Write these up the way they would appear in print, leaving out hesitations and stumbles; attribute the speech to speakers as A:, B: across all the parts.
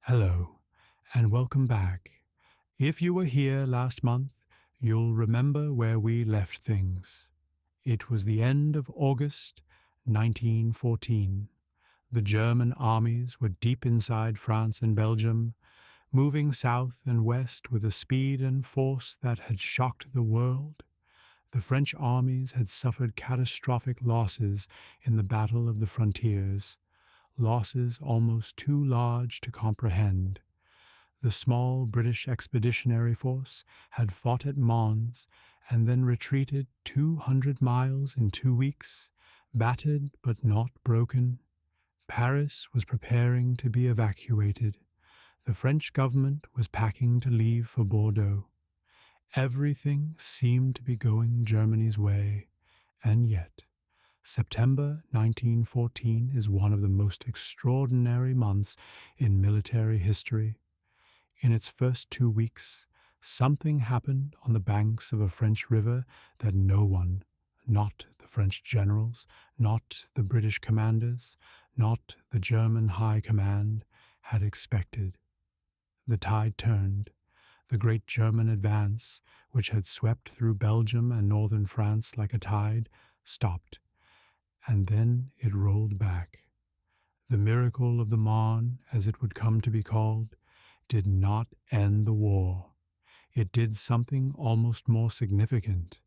A: Hello, and welcome back. If you were here last month, you'll remember where we left things. It was the end of August 1914. The German armies were deep inside France and Belgium, moving south and west with a speed and force that had shocked the world. The French armies had suffered catastrophic losses in the Battle of the Frontiers, losses almost too large to comprehend. The small British expeditionary force had fought at Mons and then retreated 200 miles in 2 weeks, battered but not broken. Paris was preparing to be evacuated. The French government was packing to leave for Bordeaux. Everything seemed to be going Germany's way, and yet September 1914 is one of the most extraordinary months in military history. In its first 2 weeks, something happened on the banks of a French river that no one, not the French generals, not the British commanders, not the German High Command, had expected. The tide turned. The great German advance, which had swept through Belgium and northern France like a tide, stopped, and then it rolled back. The miracle of the Marne, as it would come to be called, did not end the war. It did something almost more significant.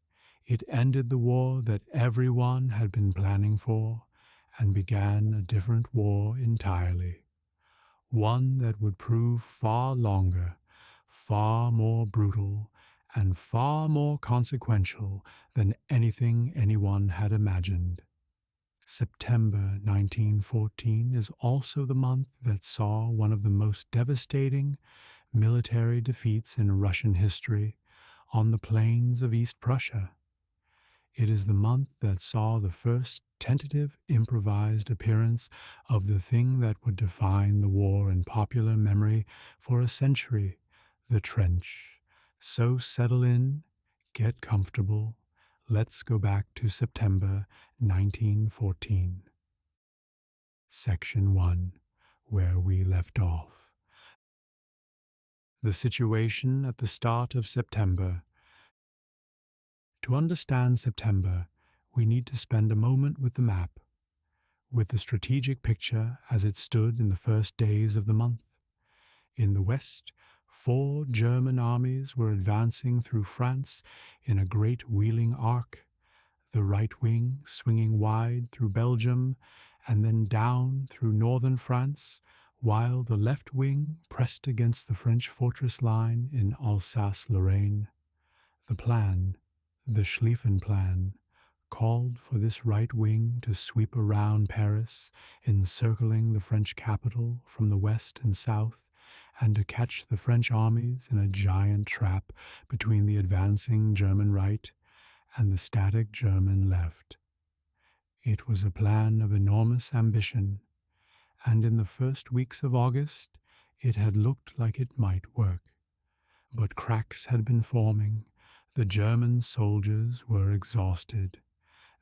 A: It ended the war that everyone had been planning for and began a different war entirely. One that would prove far longer, far more brutal, and far more consequential than anything anyone had imagined. September 1914 is also the month that saw one of the most devastating military defeats in Russian history on the plains of East Prussia. It is the month that saw the first tentative improvised appearance of the thing that would define the war in popular memory for a century, the trench. So settle in, get comfortable. Let's go back to September 1914. Section 1, where we left off. The situation at the start of September. To understand September, we need to spend a moment with the map, with the strategic picture as it stood in the first days of the month. In the west, 4 German armies were advancing through France in a great wheeling arc, the right wing swinging wide through Belgium and then down through northern France, while the left wing pressed against the French fortress line in Alsace-Lorraine. The plan, the Schlieffen Plan, called for this right wing to sweep around Paris, encircling the French capital from the west and south, and to catch the French armies in a giant trap between the advancing German right and the static German left. It was a plan of enormous ambition, and in the first weeks of August it had looked like it might work. But cracks had been forming. The German soldiers were exhausted.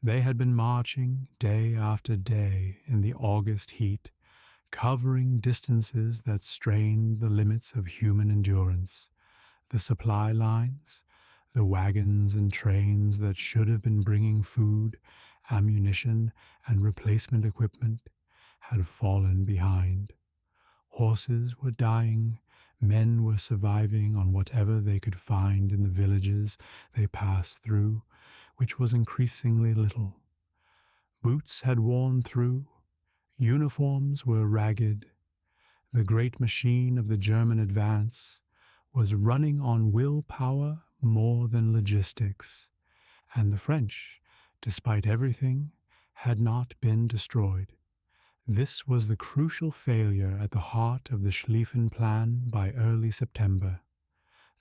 A: They had been marching day after day in the August heat, covering distances that strained the limits of human endurance. The supply lines, the wagons and trains that should have been bringing food, ammunition, and replacement equipment, had fallen behind. Horses were dying, men were surviving on whatever they could find in the villages they passed through, which was increasingly little. Boots had worn through, uniforms were ragged. The great machine of the German advance was running on willpower more than logistics, and the French, despite everything, had not been destroyed. This was the crucial failure at the heart of the Schlieffen Plan by early September.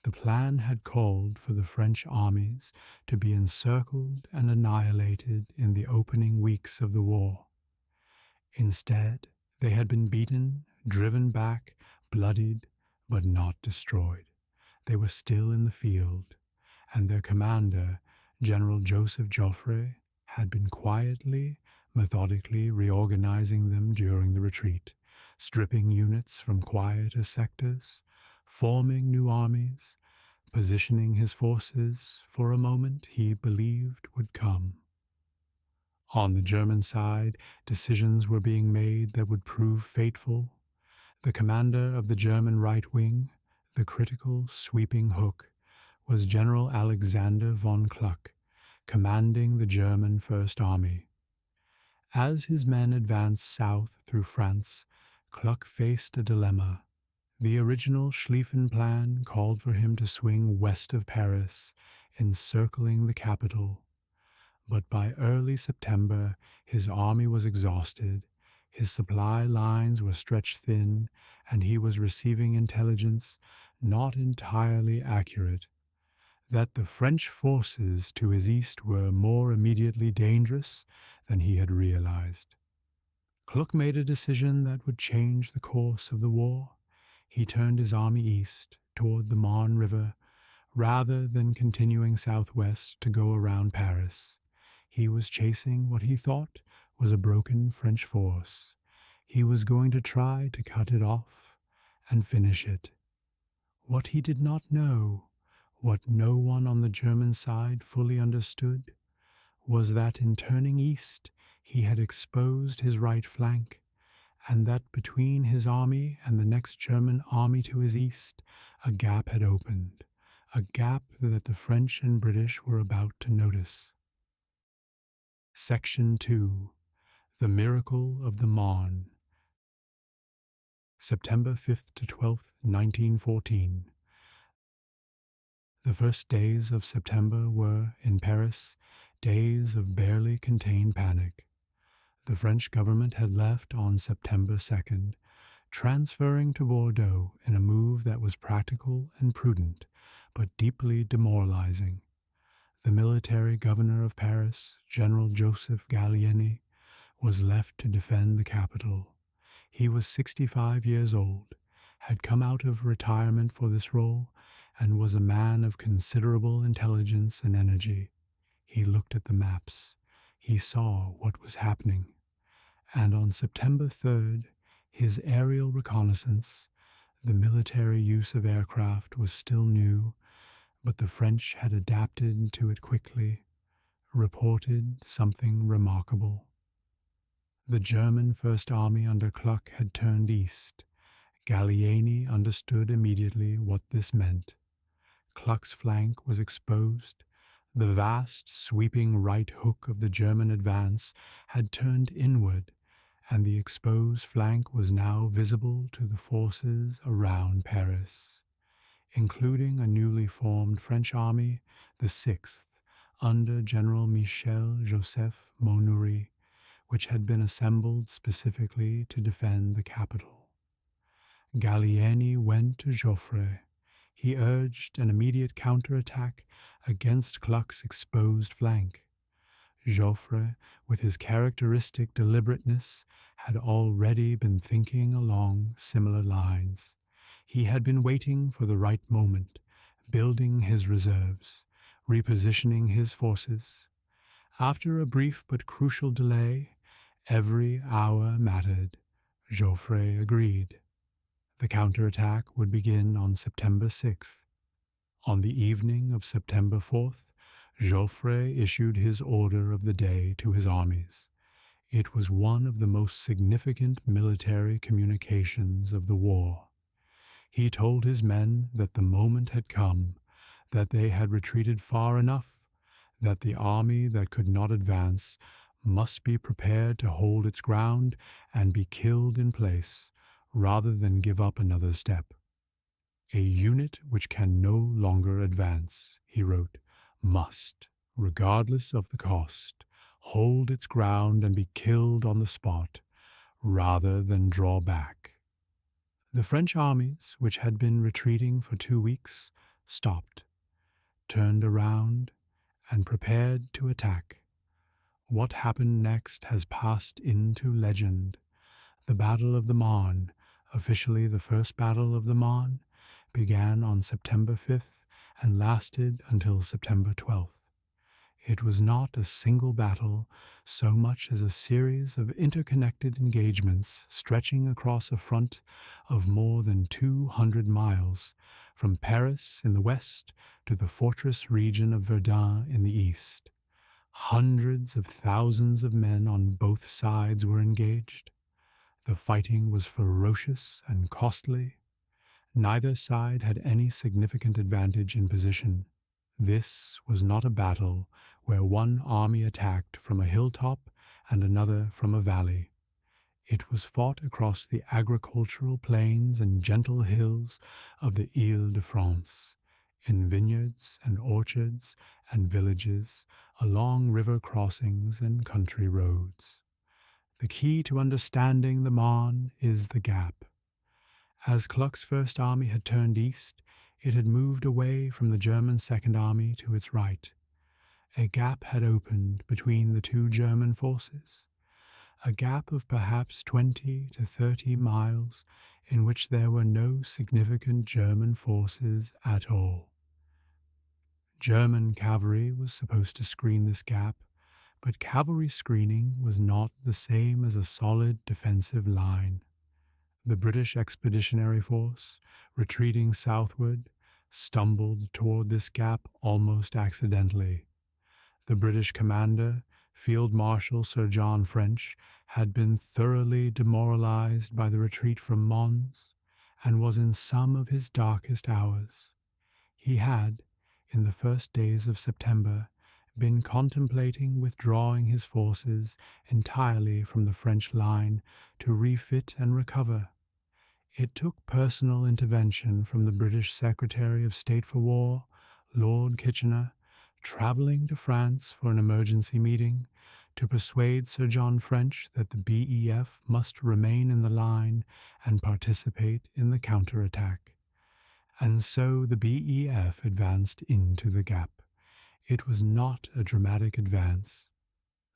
A: The plan had called for the French armies to be encircled and annihilated in the opening weeks of the war. Instead, they had been beaten, driven back, bloodied, but not destroyed. They were still in the field, and their commander, General Joseph Joffre, had been quietly, methodically reorganizing them during the retreat, stripping units from quieter sectors, forming new armies, positioning his forces for a moment he believed would come. On the German side, decisions were being made that would prove fateful. The commander of the German right wing, the critical sweeping hook, was General Alexander von Kluck, commanding the German First Army. As his men advanced south through France, Kluck faced a dilemma. The original Schlieffen Plan called for him to swing west of Paris, encircling the capital. But by early September, his army was exhausted, his supply lines were stretched thin, and he was receiving intelligence not entirely accurate that the French forces to his east were more immediately dangerous than he had realized. Kluck made a decision that would change the course of the war. He turned his army east toward the Marne River rather than continuing southwest to go around Paris. He was chasing what he thought was a broken French force. He was going to try to cut it off and finish it. What he did not know, what no one on the German side fully understood, was that in turning east he had exposed his right flank, and that between his army and the next German army to his east, a gap had opened, a gap that the French and British were about to notice. Section 2. The Miracle of the Marne. September 5th to 12th, 1914. The first days of September were, in Paris, days of barely contained panic. The French government had left on September 2nd, transferring to Bordeaux in a move that was practical and prudent, but deeply demoralizing. The military governor of Paris, General Joseph Gallieni, was left to defend the capital. He was 65 years old, had come out of retirement for this role, and was a man of considerable intelligence and energy. He looked at the maps. He saw what was happening. And on September 3rd, his aerial reconnaissance, the military use of aircraft was still new, but the French had adapted to it quickly, reported something remarkable. The German First Army under Kluck had turned east. Gallieni understood immediately what this meant. Kluck's flank was exposed. The vast, sweeping right hook of the German advance had turned inward, and the exposed flank was now visible to the forces around Paris, including a newly formed French army, the 6th, under General Michel Joseph Monuri, which had been assembled specifically to defend the capital. Gallieni went to Joffre. He urged an immediate counterattack against Kluck's exposed flank. Joffre, with his characteristic deliberateness, had already been thinking along similar lines. He had been waiting for the right moment, building his reserves, repositioning his forces. After a brief but crucial delay, every hour mattered. Joffre agreed. The counterattack would begin on September 6th. On the evening of September 4th, Joffre issued his order of the day to his armies. It was one of the most significant military communications of the war. He told his men that the moment had come, that they had retreated far enough, that the army that could not advance must be prepared to hold its ground and be killed in place, rather than give up another step. A unit which can no longer advance, he wrote, must, regardless of the cost, hold its ground and be killed on the spot, rather than draw back. The French armies, which had been retreating for 2 weeks, stopped, turned around, and prepared to attack. What happened next has passed into legend. The Battle of the Marne, officially the First Battle of the Marne, began on September 5th and lasted until September 12th. It was not a single battle so much as a series of interconnected engagements stretching across a front of more than 200 miles, from Paris in the west to the fortress region of Verdun in the east. Hundreds of thousands of men on both sides were engaged. The fighting was ferocious and costly. Neither side had any significant advantage in position. This was not a battle where one army attacked from a hilltop and another from a valley. It was fought across the agricultural plains and gentle hills of the Île-de-France, in vineyards and orchards and villages, along river crossings and country roads. The key to understanding the Marne is the gap. As Kluck's First Army had turned east, it had moved away from the German Second Army to its right. A gap had opened between the two German forces, a gap of perhaps 20 to 30 miles in which there were no significant German forces at all. German cavalry was supposed to screen this gap, but cavalry screening was not the same as a solid defensive line. The British Expeditionary Force, retreating southward, stumbled toward this gap almost accidentally. The British commander, Field Marshal Sir John French, had been thoroughly demoralized by the retreat from Mons and was in some of his darkest hours. He had, in the first days of September, been contemplating withdrawing his forces entirely from the French line to refit and recover. It took personal intervention from the British Secretary of State for War, Lord Kitchener, traveling to France for an emergency meeting, to persuade Sir John French that the BEF must remain in the line and participate in the counterattack. And so the BEF advanced into the gap. It was not a dramatic advance.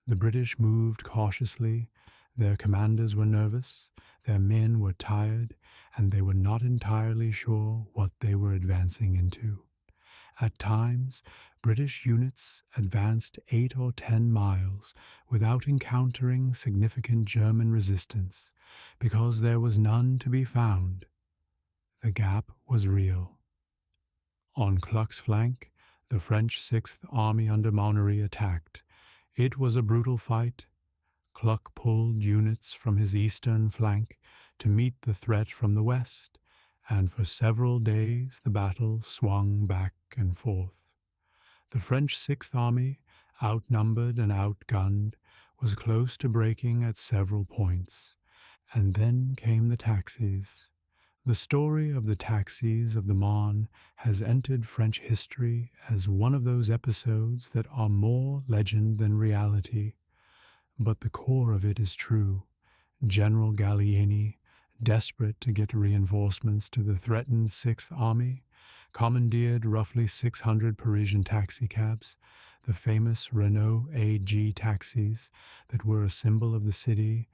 A: The British moved cautiously, their commanders were nervous, their men were tired, and they were not entirely sure what they were advancing into. At times, British units advanced 8 or 10 miles without encountering significant German resistance, because there was none to be found. The gap was real. On Kluck's flank, the French Sixth Army under Marne attacked. It was a brutal fight. Kluck pulled units from his eastern flank to meet the threat from the west, and for several days the battle swung back and forth. The French Sixth Army, outnumbered and outgunned, was close to breaking at several points. And then came the taxis. The story of the taxis of the Marne has entered French history as one of those episodes that are more legend than reality. But the core of it is true. General Gallieni, desperate to get reinforcements to the threatened Sixth Army, commandeered roughly 600 Parisian taxicabs, the famous Renault AG taxis that were a symbol of the city,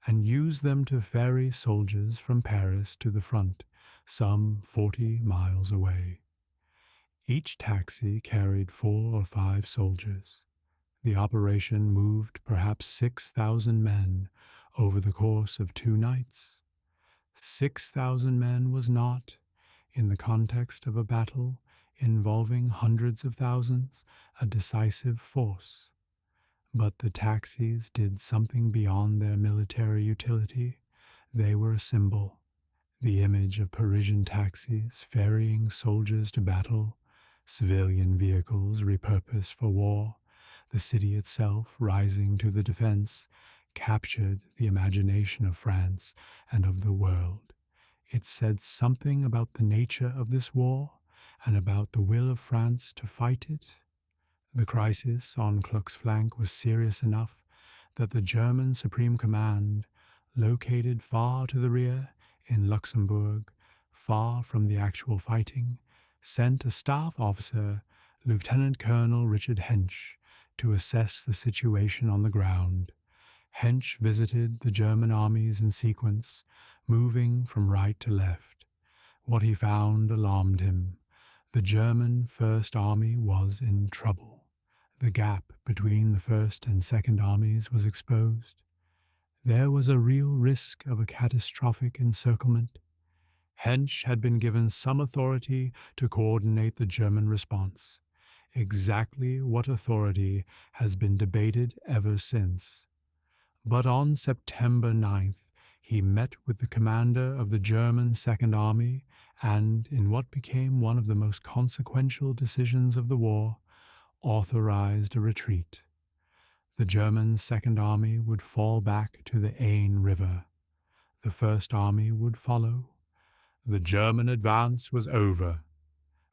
A: and used them to ferry soldiers from Paris to the front, some 40 miles away. Each taxi carried 4 or 5 soldiers. The operation moved perhaps 6,000 men over the course of 2 nights. 6,000 men was not, in the context of a battle involving hundreds of thousands, a decisive force. But the taxis did something beyond their military utility. They were a symbol. The image of Parisian taxis ferrying soldiers to battle, civilian vehicles repurposed for war, the city itself rising to the defense, captured the imagination of France and of the world. It said something about the nature of this war and about the will of France to fight it. The crisis on Kluck's flank was serious enough that the German Supreme Command, located far to the rear in Luxembourg, far from the actual fighting, sent a staff officer, Lieutenant Colonel Richard Hensch, to assess the situation on the ground. Hensch visited the German armies in sequence, moving from right to left. What he found alarmed him. The German First Army was in trouble. The gap between the First and Second Armies was exposed. There was a real risk of a catastrophic encirclement. Hensch had been given some authority to coordinate the German response. Exactly what authority has been debated ever since. But on September 9th, he met with the commander of the German Second Army and, in what became one of the most consequential decisions of the war, authorized a retreat. The German Second Army would fall back to the Aisne River. The First Army would follow. The German advance was over.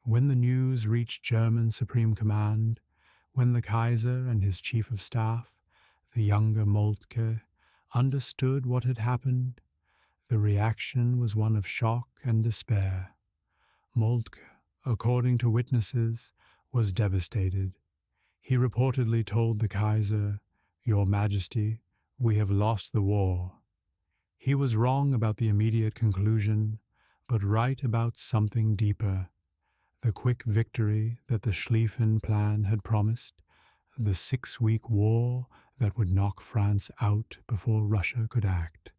A: When the news reached German Supreme Command, when the Kaiser and his Chief of Staff, the younger Moltke, understood what had happened, the reaction was one of shock and despair. Moltke, according to witnesses, was devastated. He reportedly told the Kaiser, "Your Majesty, we have lost the war." He was wrong about the immediate conclusion, but right about something deeper. The quick victory that the Schlieffen Plan had promised, the 6-week war that would knock France out before Russia could act,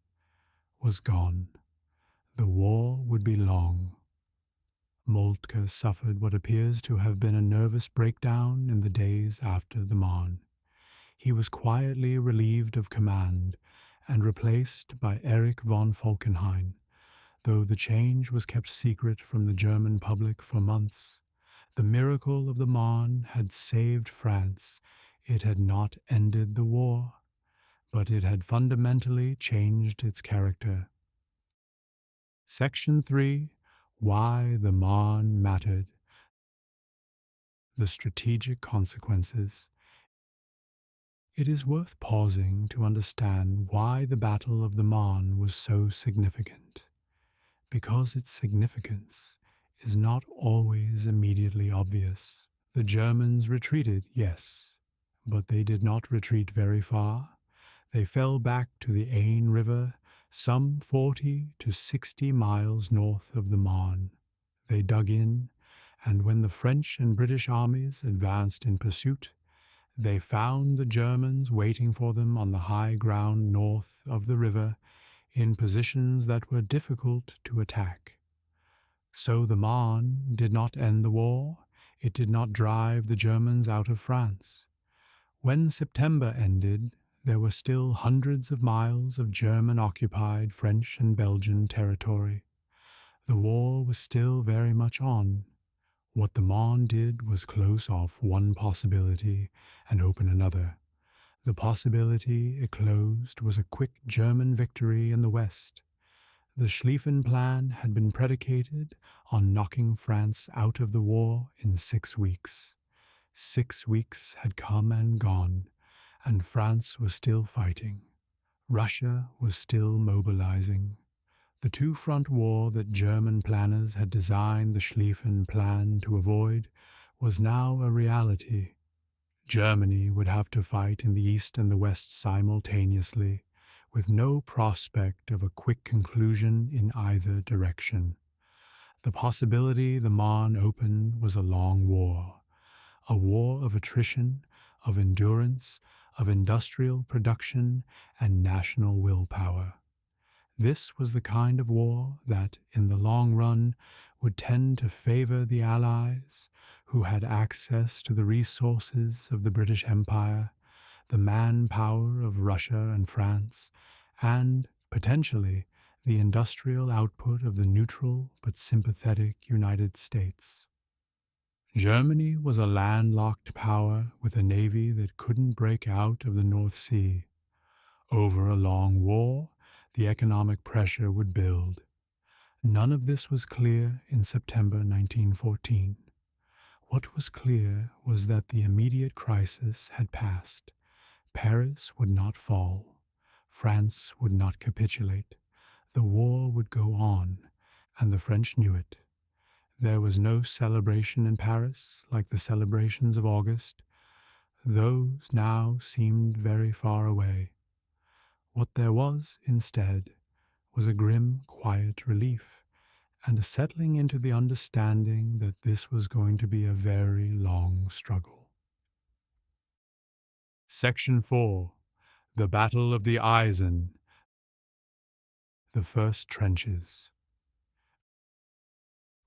A: was gone. The war would be long. Moltke suffered what appears to have been a nervous breakdown in the days after the Marne. He was quietly relieved of command and replaced by Erich von Falkenhayn, though the change was kept secret from the German public for months. The miracle of the Marne had saved France. It had not ended the war, but it had fundamentally changed its character. Section 3. Why the Marne Mattered. The strategic consequences. It is worth pausing to understand why the Battle of the Marne was so significant, because its significance is not always immediately obvious. The Germans retreated, yes, but they did not retreat very far. They fell back to the Aisne River, some 40 to 60 miles north of the Marne. They dug in, and when the French and British armies advanced in pursuit, they found the Germans waiting for them on the high ground north of the river in positions that were difficult to attack. So the Marne did not end the war. It did not drive the Germans out of France. When September ended, there were still hundreds of miles of German-occupied French and Belgian territory. The war was still very much on. What the Marne did was close off one possibility and open another. The possibility it closed was a quick German victory in the West. The Schlieffen Plan had been predicated on knocking France out of the war in 6 weeks. 6 weeks had come and gone, and France was still fighting. Russia was still mobilizing. The two-front war that German planners had designed the Schlieffen Plan to avoid was now a reality. Germany would have to fight in the East and the West simultaneously, with no prospect of a quick conclusion in either direction. The possibility the Marne opened was a long war of attrition, of endurance, of industrial production, and national willpower. This was the kind of war that, in the long run, would tend to favor the Allies, who had access to the resources of the British Empire, the manpower of Russia and France, and, potentially, the industrial output of the neutral but sympathetic United States. Germany was a landlocked power with a navy that couldn't break out of the North Sea. Over a long war, the economic pressure would build. None of this was clear in September 1914. What was clear was that the immediate crisis had passed. Paris would not fall. France would not capitulate. The war would go on, and the French knew it. There was no celebration in Paris like the celebrations of August. Those now seemed very far away. What there was, instead, was a grim, quiet relief, and a settling into the understanding that this was going to be a very long struggle. Section 4. The Battle of the Eisen. The First Trenches.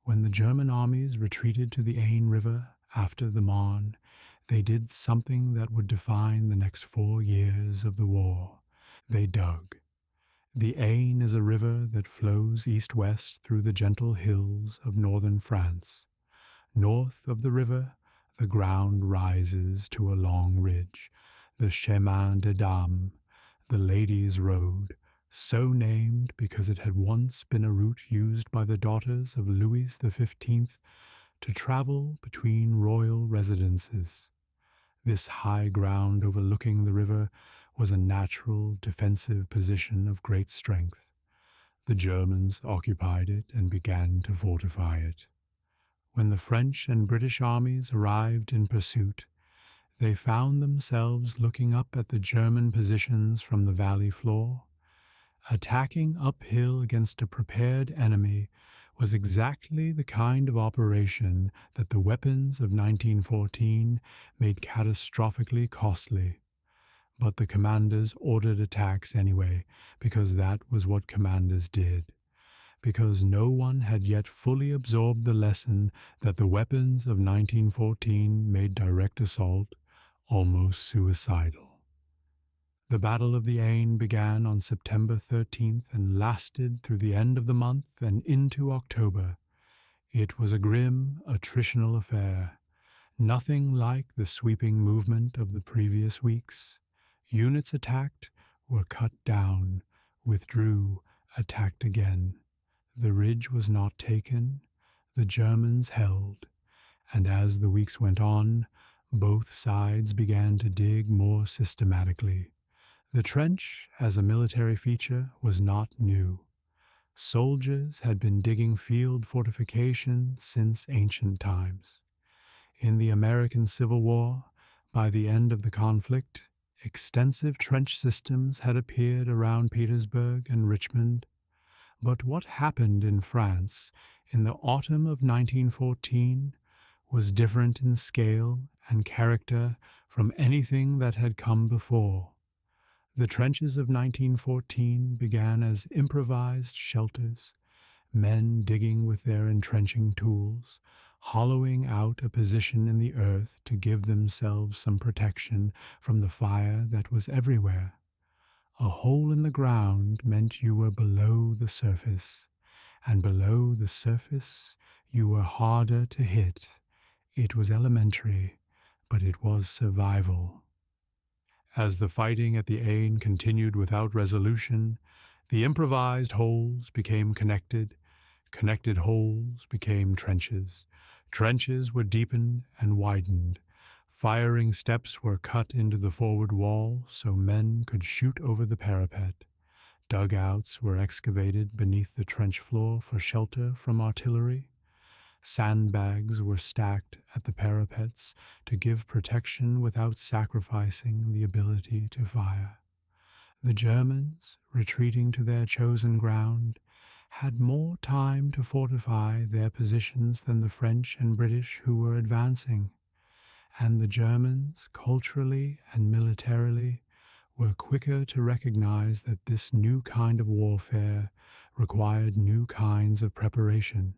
A: When the German armies retreated to the Aisne River after the Marne, they did something that would define the next 4 years of the war. They dug. The Aisne is a river that flows east-west through the gentle hills of northern France. North of the river, the ground rises to a long ridge, the Chemin des Dames, the Ladies' Road, so named because it had once been a route used by the daughters of Louis XV to travel between royal residences. This high ground overlooking the river was a natural defensive position of great strength. The Germans occupied it and began to fortify it. When the French and British armies arrived in pursuit, they found themselves looking up at the German positions from the valley floor. Attacking uphill against a prepared enemy was exactly the kind of operation that the weapons of 1914 made catastrophically costly. But the commanders ordered attacks anyway, because that was what commanders did. Because no one had yet fully absorbed the lesson that the weapons of 1914 made direct assault almost suicidal. The Battle of the Aisne began on September 13th and lasted through the end of the month and into October. It was a grim, attritional affair, nothing like the sweeping movement of the previous weeks. Units attacked, were cut down, withdrew, attacked again. The ridge was not taken, the Germans held, and as the weeks went on, both sides began to dig more systematically. The trench, as a military feature, was not new. Soldiers had been digging field fortifications since ancient times. In the American Civil War, by the end of the conflict, extensive trench systems had appeared around Petersburg and Richmond. But what happened in France in the autumn of 1914 was different in scale and character from anything that had come before. The trenches of 1914 began as improvised shelters, men digging with their entrenching tools, hollowing out a position in the earth to give themselves some protection from the fire that was everywhere. A hole in the ground meant you were below the surface, and below the surface you were harder to hit. It was elementary, but it was survival. As the fighting at the Aisne continued without resolution, the improvised holes became connected, connected holes became trenches. Trenches were deepened and widened. Firing steps were cut into the forward wall so men could shoot over the parapet. Dugouts were excavated beneath the trench floor for shelter from artillery. Sandbags were stacked at the parapets to give protection without sacrificing the ability to fire. The Germans, retreating to their chosen ground, had more time to fortify their positions than the French and British who were advancing, and the Germans, culturally and militarily, were quicker to recognize that this new kind of warfare required new kinds of preparation.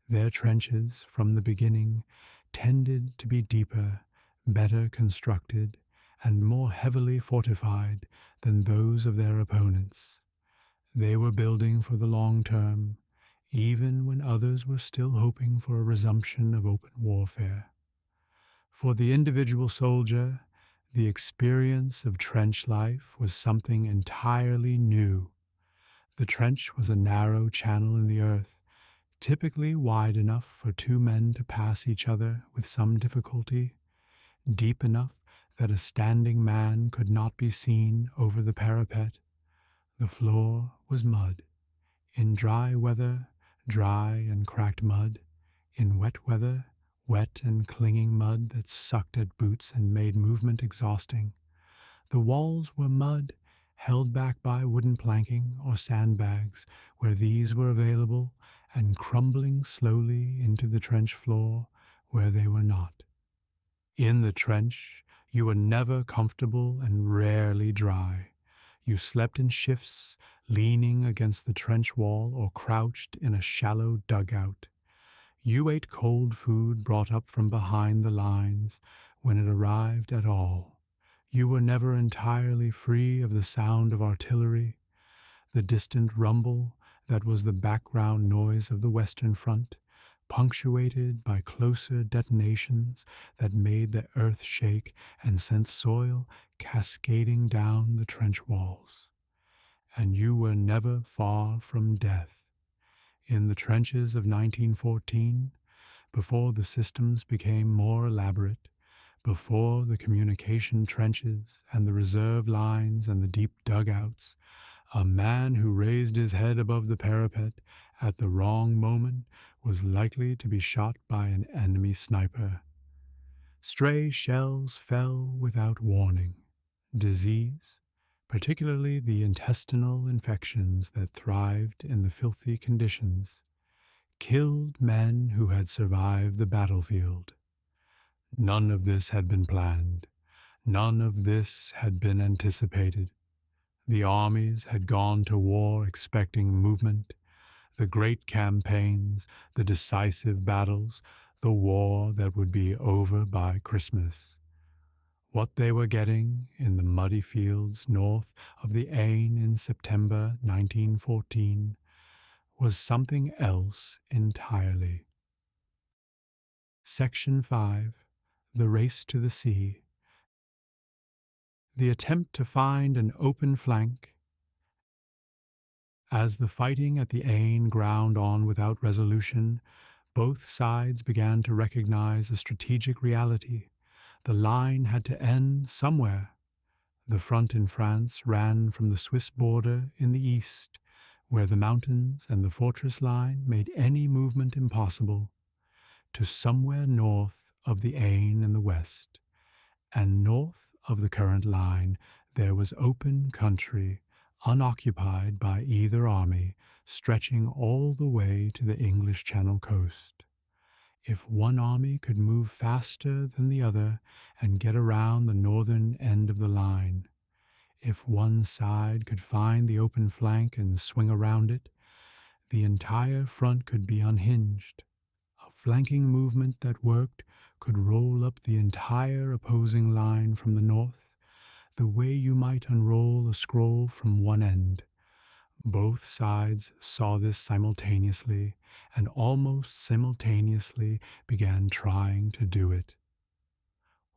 A: Their trenches, from the beginning, tended to be deeper, better constructed, and more heavily fortified than those of their opponents. They were building for the long term, even when others were still hoping for a resumption of open warfare. For the individual soldier, the experience of trench life was something entirely new. The trench was a narrow channel in the earth, typically wide enough for 2 men to pass each other with some difficulty, deep enough that a standing man could not be seen over the parapet. The floor was mud. In dry weather, dry and cracked mud. In wet weather, wet and clinging mud that sucked at boots and made movement exhausting. The walls were mud, held back by wooden planking or sandbags where these were available, and crumbling slowly into the trench floor where they were not. In the trench, You were never comfortable and rarely dry. You slept in shifts, leaning against the trench wall or crouched in a shallow dugout. You ate cold food brought up from behind the lines when it arrived at all. You were never entirely free of the sound of artillery, the distant rumble that was the background noise of the Western Front, punctuated by closer detonations that made the earth shake and sent soil cascading down the trench walls. And you were never far from death. In the trenches of 1914, before the systems became more elaborate, before the communication trenches and the reserve lines and the deep dugouts, a man who raised his head above the parapet at the wrong moment was likely to be shot by an enemy sniper. Stray shells fell without warning. Disease, particularly the intestinal infections that thrived in the filthy conditions, killed men who had survived the battlefield. None of this had been planned. None of this had been anticipated. The armies had gone to war expecting movement, the great campaigns, the decisive battles, the war that would be over by Christmas. What they were getting in the muddy fields north of the Aisne in September 1914 was something else entirely. Section 5. The Race to the Sea. The attempt to find an open flank. As the fighting at the Aisne ground on without resolution, both sides began to recognize a strategic reality. The line had to end somewhere. The front in France ran from the Swiss border in the east, where the mountains and the fortress line made any movement impossible, to somewhere north of the Aisne in the west. And north of the current line there was open country, unoccupied by either army, stretching all the way to the English Channel coast. If one army could move faster than the other and get around the northern end of the line, if one side could find the open flank and swing around it, the entire front could be unhinged. A flanking movement that worked could roll up the entire opposing line from the north, the way you might unroll a scroll from one end. Both sides saw this simultaneously, and almost simultaneously began trying to do it.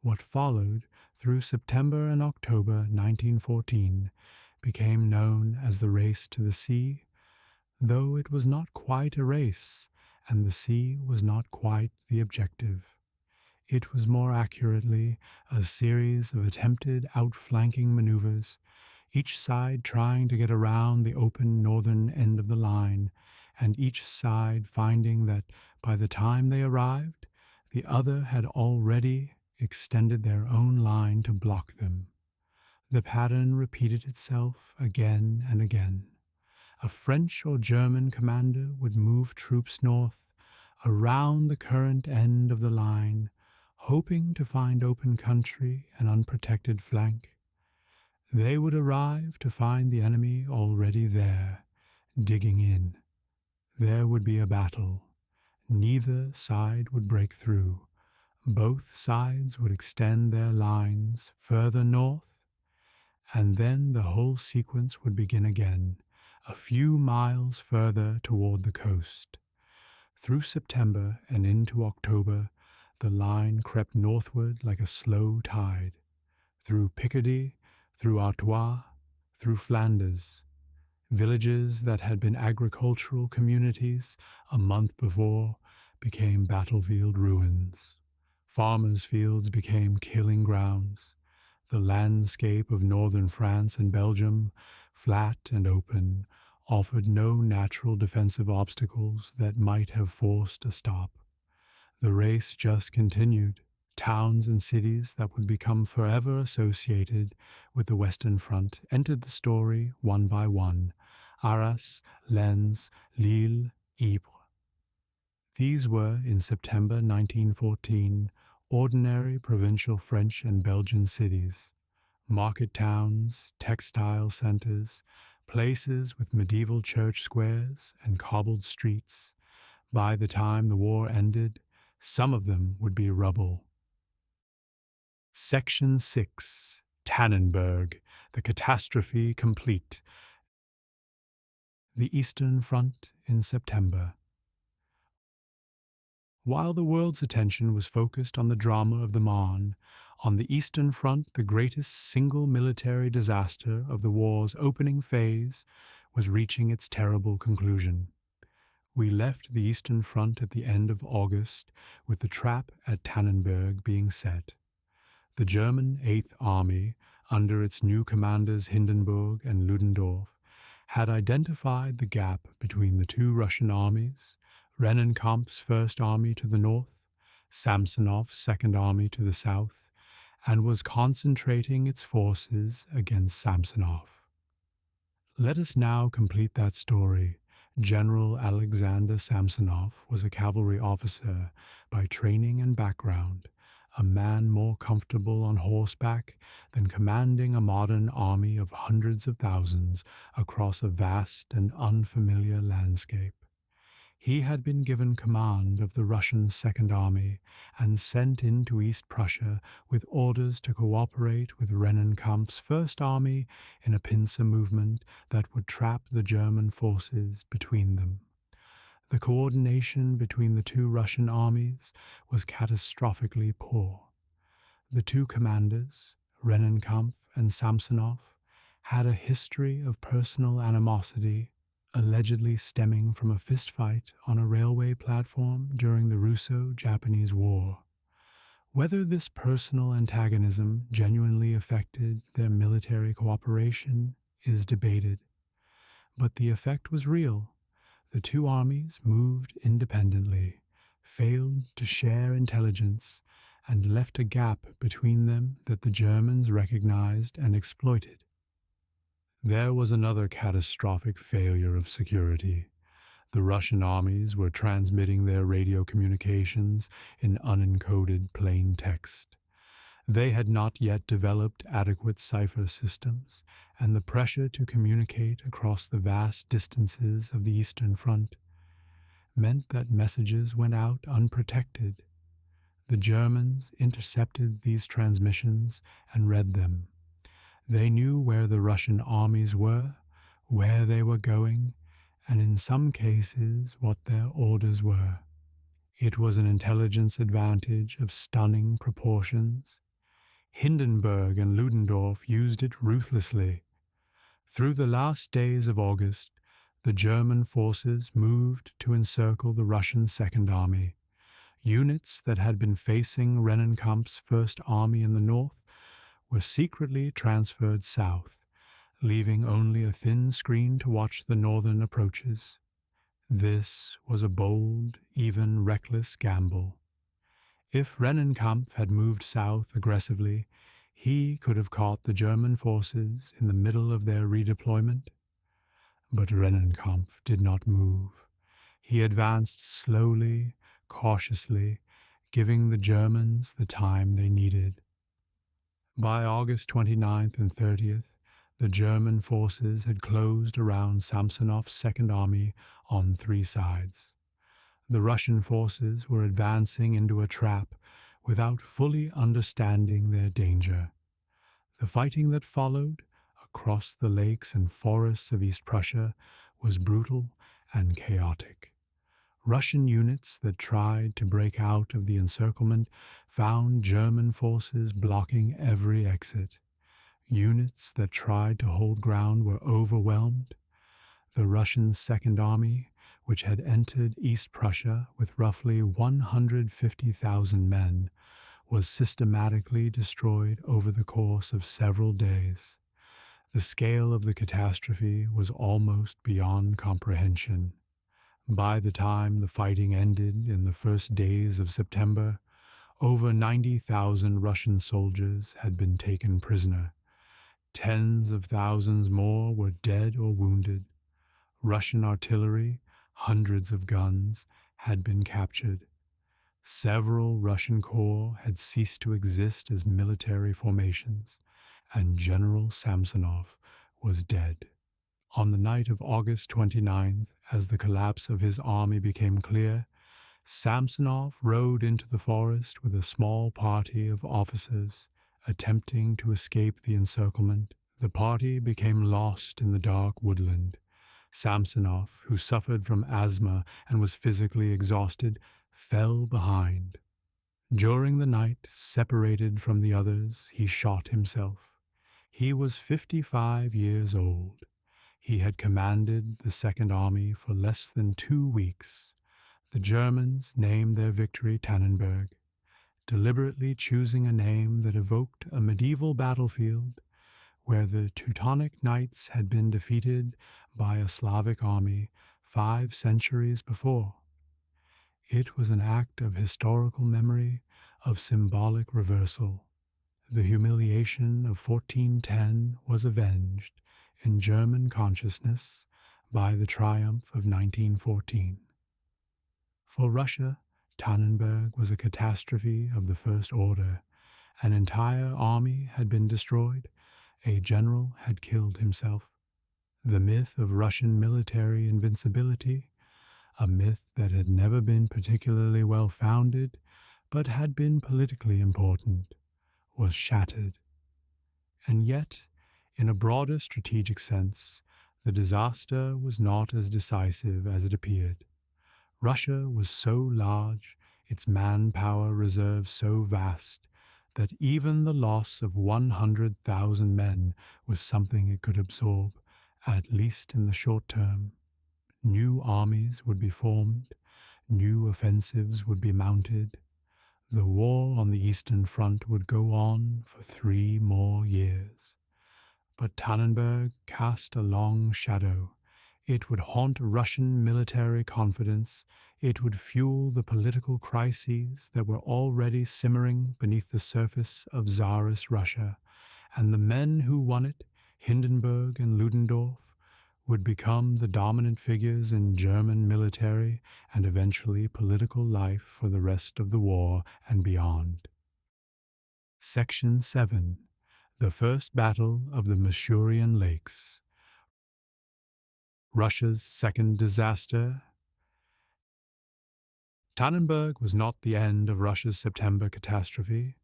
A: What followed through September and October 1914 became known as the Race to the Sea, though it was not quite a race, and the sea was not quite the objective. It was more accurately a series of attempted outflanking maneuvers, each side trying to get around the open northern end of the line, and each side finding that by the time they arrived, the other had already extended their own line to block them. The pattern repeated itself again and again. A French or German commander would move troops north, around the current end of the line, hoping to find open country and unprotected flank. They would arrive to find the enemy already there, digging in. There would be a battle. Neither side would break through. Both sides would extend their lines further north, and then the whole sequence would begin again, a few miles further toward the coast. Through September and into October, the line crept northward like a slow tide, through Picardy, through Artois, through Flanders. Villages that had been agricultural communities a month before became battlefield ruins. Farmers' fields became killing grounds. The landscape of northern France and Belgium, flat and open, offered no natural defensive obstacles that might have forced a stop. The race just continued. Towns and cities that would become forever associated with the Western Front entered the story one by one: Arras, Lens, Lille, Ypres. These were, in September 1914, ordinary provincial French and Belgian cities, market towns, textile centers, places with medieval church squares and cobbled streets. By the time the war ended, some of them would be rubble. Section 6. Tannenberg, the catastrophe complete. The Eastern Front in September. While the world's attention was focused on the drama of the Marne, on the Eastern Front the greatest single military disaster of the war's opening phase was reaching its terrible conclusion. We left the Eastern Front at the end of August with the trap at Tannenberg being set. The German Eighth Army, under its new commanders Hindenburg and Ludendorff, had identified the gap between the two Russian armies, Rennenkampf's First Army to the north, Samsonov's Second Army to the south, and was concentrating its forces against Samsonov. Let us now complete that story. General Alexander Samsonov was a cavalry officer by training and background, a man more comfortable on horseback than commanding a modern army of hundreds of thousands across a vast and unfamiliar landscape. He had been given command of the Russian Second Army and sent into East Prussia with orders to cooperate with Rennenkampf's First Army in a pincer movement that would trap the German forces between them. The coordination between the two Russian armies was catastrophically poor. The two commanders, Rennenkampf and Samsonov, had a history of personal animosity, allegedly stemming from a fistfight on a railway platform during the Russo-Japanese War. Whether this personal antagonism genuinely affected their military cooperation is debated, but the effect was real. The two armies moved independently, failed to share intelligence, and left a gap between them that the Germans recognized and exploited. There was another catastrophic failure of security. The Russian armies were transmitting their radio communications in unencoded plain text. They had not yet developed adequate cipher systems, and the pressure to communicate across the vast distances of the Eastern Front meant that messages went out unprotected. The Germans intercepted these transmissions and read them. They knew where the Russian armies were, where they were going, and in some cases what their orders were. It was an intelligence advantage of stunning proportions. Hindenburg and Ludendorff used it ruthlessly. Through the last days of August, the German forces moved to encircle the Russian Second Army. Units that had been facing Rennenkampf's First Army in the north were secretly transferred south, leaving only a thin screen to watch the northern approaches. This was a bold, even reckless gamble. If Rennenkampf had moved south aggressively, he could have caught the German forces in the middle of their redeployment. But Rennenkampf did not move. He advanced slowly, cautiously, giving the Germans the time they needed. By August 29th and 30th, the German forces had closed around Samsonov's Second Army on three sides. The Russian forces were advancing into a trap without fully understanding their danger. The fighting that followed, across the lakes and forests of East Prussia, was brutal and chaotic. Russian units that tried to break out of the encirclement found German forces blocking every exit. Units that tried to hold ground were overwhelmed. The Russian Second Army, which had entered East Prussia with roughly 150,000 men, was systematically destroyed over the course of several days. The scale of the catastrophe was almost beyond comprehension. By the time the fighting ended in the first days of September, over 90,000 Russian soldiers had been taken prisoner. Tens of thousands more were dead or wounded. Russian artillery, hundreds of guns, had been captured. Several Russian corps had ceased to exist as military formations, and General Samsonov was dead. On the night of August 29th, as the collapse of his army became clear, Samsonov rode into the forest with a small party of officers, attempting to escape the encirclement. The party became lost in the dark woodland. Samsonov, who suffered from asthma and was physically exhausted, fell behind. During the night, separated from the others, he shot himself. He was 55 years old. He had commanded the Second Army for less than 2 weeks. The Germans named their victory Tannenberg, deliberately choosing a name that evoked a medieval battlefield where the Teutonic Knights had been defeated by a Slavic army 5 centuries before. It was an act of historical memory, of symbolic reversal. The humiliation of 1410 was avenged in German consciousness by the triumph of 1914. For Russia, Tannenberg was a catastrophe of the first order. An entire army had been destroyed. A general had killed himself. The myth of Russian military invincibility, a myth that had never been particularly well founded, but had been politically important, was shattered. And yet, in a broader strategic sense, the disaster was not as decisive as it appeared. Russia was so large, its manpower reserves so vast, that even the loss of 100,000 men was something it could absorb, at least in the short term. New armies would be formed, new offensives would be mounted. The war on the Eastern Front would go on for 3 more years. But Tannenberg cast a long shadow. It would haunt Russian military confidence. It would fuel the political crises that were already simmering beneath the surface of Tsarist Russia, and the men who won it, Hindenburg and Ludendorff, would become the dominant figures in German military and eventually political life for the rest of the war and beyond. Section 7. The First Battle of the Masurian Lakes. Russia's second disaster. Tannenberg was not the end of Russia's September catastrophe.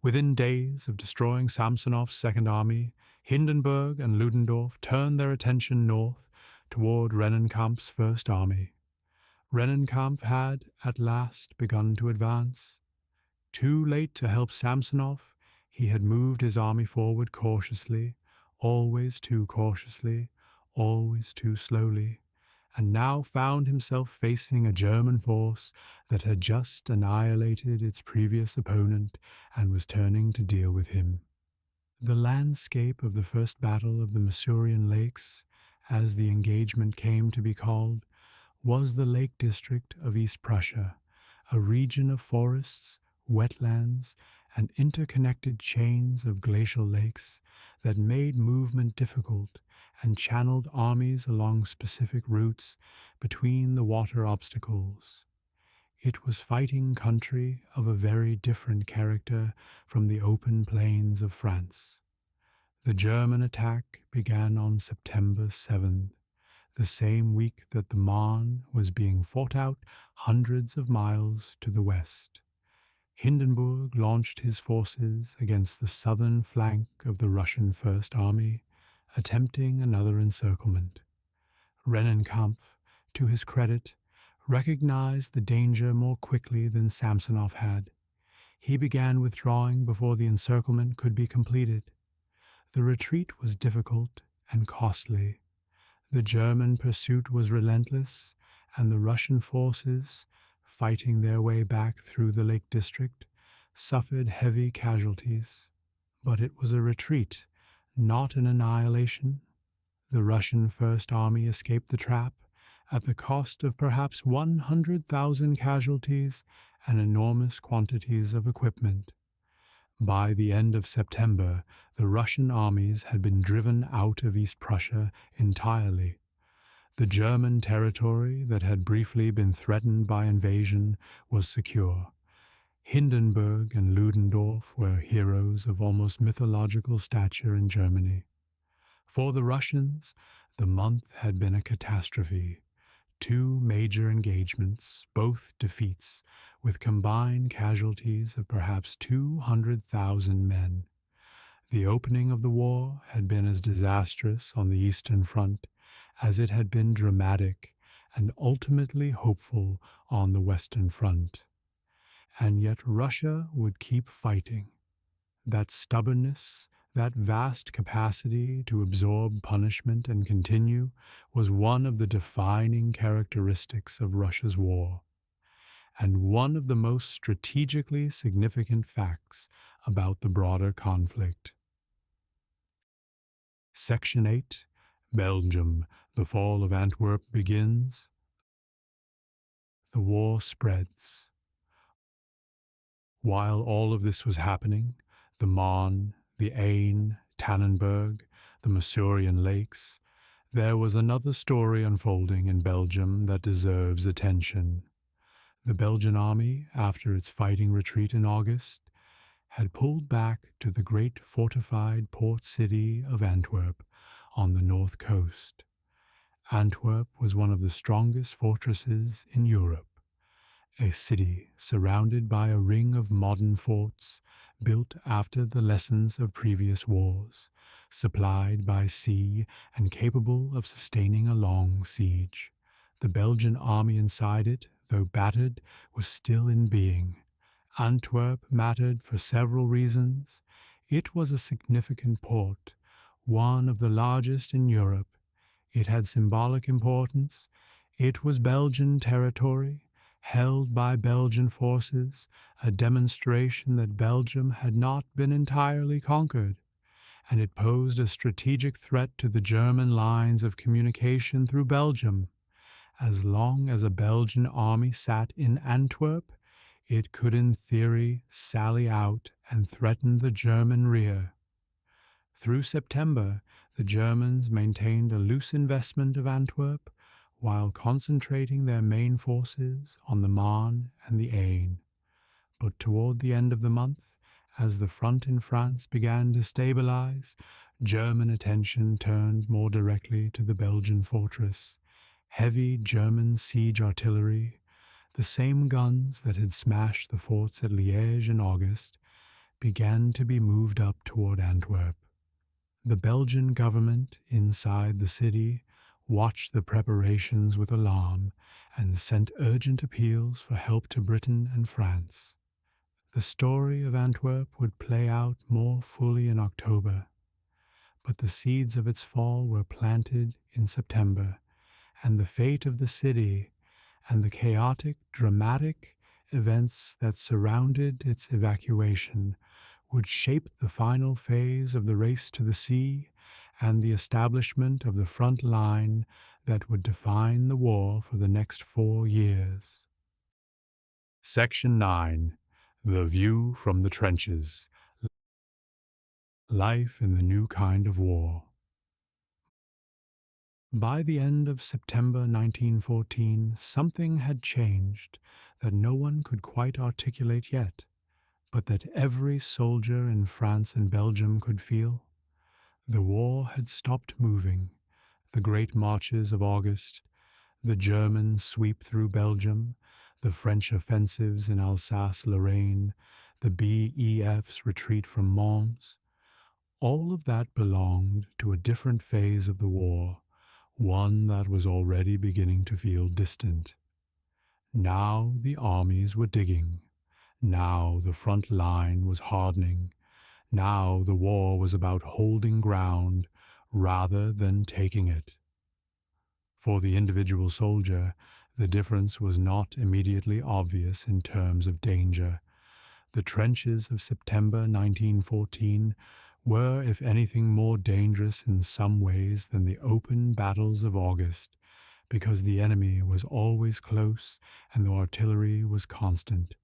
A: Within days of destroying Samsonov's Second Army, Hindenburg and Ludendorff turned their attention north toward Rennenkampf's First Army. Rennenkampf had, at last, begun to advance. Too late to help Samsonov, he had moved his army forward cautiously, always too cautiously, always too slowly, and now found himself facing a German force that had just annihilated its previous opponent and was turning to deal with him. The landscape of the first battle of the Masurian Lakes, as the engagement came to be called, was the Lake District of East Prussia, a region of forests, wetlands, and interconnected chains of glacial lakes that made movement difficult and channeled armies along specific routes between the water obstacles. It was fighting country of a very different character from the open plains of France. The German attack began on September 7th, the same week that the Marne was being fought out hundreds of miles to the west. Hindenburg launched his forces against the southern flank of the Russian First Army, attempting another encirclement. Rennenkampf, to his credit, recognized the danger more quickly than Samsonov had. He began withdrawing before the encirclement could be completed. The retreat was difficult and costly. The German pursuit was relentless, and the Russian forces, fighting their way back through the Lake District, suffered heavy casualties. But it was a retreat, not an annihilation. The Russian First Army escaped the trap at the cost of perhaps 100,000 casualties and enormous quantities of equipment. By the end of September, the Russian armies had been driven out of East Prussia entirely. The German territory that had briefly been threatened by invasion was secure, Hindenburg and Ludendorff were heroes of almost mythological stature in Germany. For the Russians, the month had been a catastrophe. 2 major engagements, both defeats, with combined casualties of perhaps 200,000 men. The opening of the war had been as disastrous on the Eastern Front as it had been dramatic and ultimately hopeful on the Western Front. And yet Russia would keep fighting. That stubbornness, that vast capacity to absorb punishment and continue, was one of the defining characteristics of Russia's war, and one of the most strategically significant facts about the broader conflict. Section 8, Belgium, the fall of Antwerp begins. The war spreads. While all of this was happening, the Marne, the Aisne, Tannenberg, the Masurian Lakes, there was another story unfolding in Belgium that deserves attention. The Belgian army, after its fighting retreat in August, had pulled back to the great fortified port city of Antwerp on the north coast. Antwerp was one of the strongest fortresses in Europe, a city surrounded by a ring of modern forts built after the lessons of previous wars, supplied by sea and capable of sustaining a long siege. The Belgian army inside it, though battered, was still in being. Antwerp mattered for several reasons. It was a significant port, one of the largest in Europe. It had symbolic importance. It was Belgian territory, held by Belgian forces, a demonstration that Belgium had not been entirely conquered, and it posed a strategic threat to the German lines of communication through Belgium. As long as a Belgian army sat in Antwerp, it could in theory sally out and threaten the German rear. Through September, the Germans maintained a loose investment of Antwerp while concentrating their main forces on the Marne and the Aisne. But toward the end of the month, as the front in France began to stabilize, German attention turned more directly to the Belgian fortress. Heavy German siege artillery, the same guns that had smashed the forts at Liège in August, began to be moved up toward Antwerp. The Belgian government inside the city watched the preparations with alarm and sent urgent appeals for help to Britain and France. The story of Antwerp would play out more fully in October, but the seeds of its fall were planted in September, and the fate of the city and the chaotic, dramatic events that surrounded its evacuation would shape the final phase of the race to the sea and the establishment of the front line that would define the war for the next 4 years. Section 9. The View from the Trenches. Life in the New Kind of War. By the end of September 1914, something had changed that no one could quite articulate yet, but that every soldier in France and Belgium could feel. The war had stopped moving. The great marches of August, the German sweep through Belgium, the French offensives in Alsace-Lorraine, the BEF's retreat from Mons, all of that belonged to a different phase of the war, one that was already beginning to feel distant. Now the armies were digging. Now the front line was hardening. Now the war was about holding ground rather than taking it. For the individual soldier, the difference was not immediately obvious in terms of danger. The trenches of September 1914 were, if anything, more dangerous in some ways than the open battles of August, because the enemy was always close and the artillery was constant.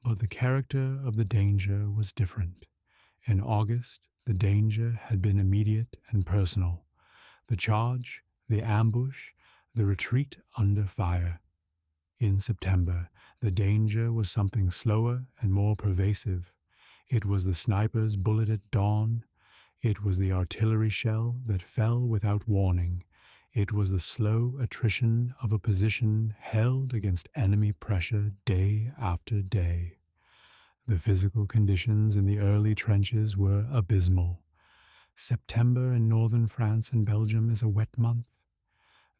A: But the character of the danger was different. In August, the danger had been immediate and personal. The charge, the ambush, the retreat under fire. In September, The danger was something slower and more pervasive. It was the sniper's bullet at dawn. It was the artillery shell that fell without warning. It was the slow attrition of a position held against enemy pressure day after day. The physical conditions in the early trenches were abysmal. September in northern France and Belgium is a wet month.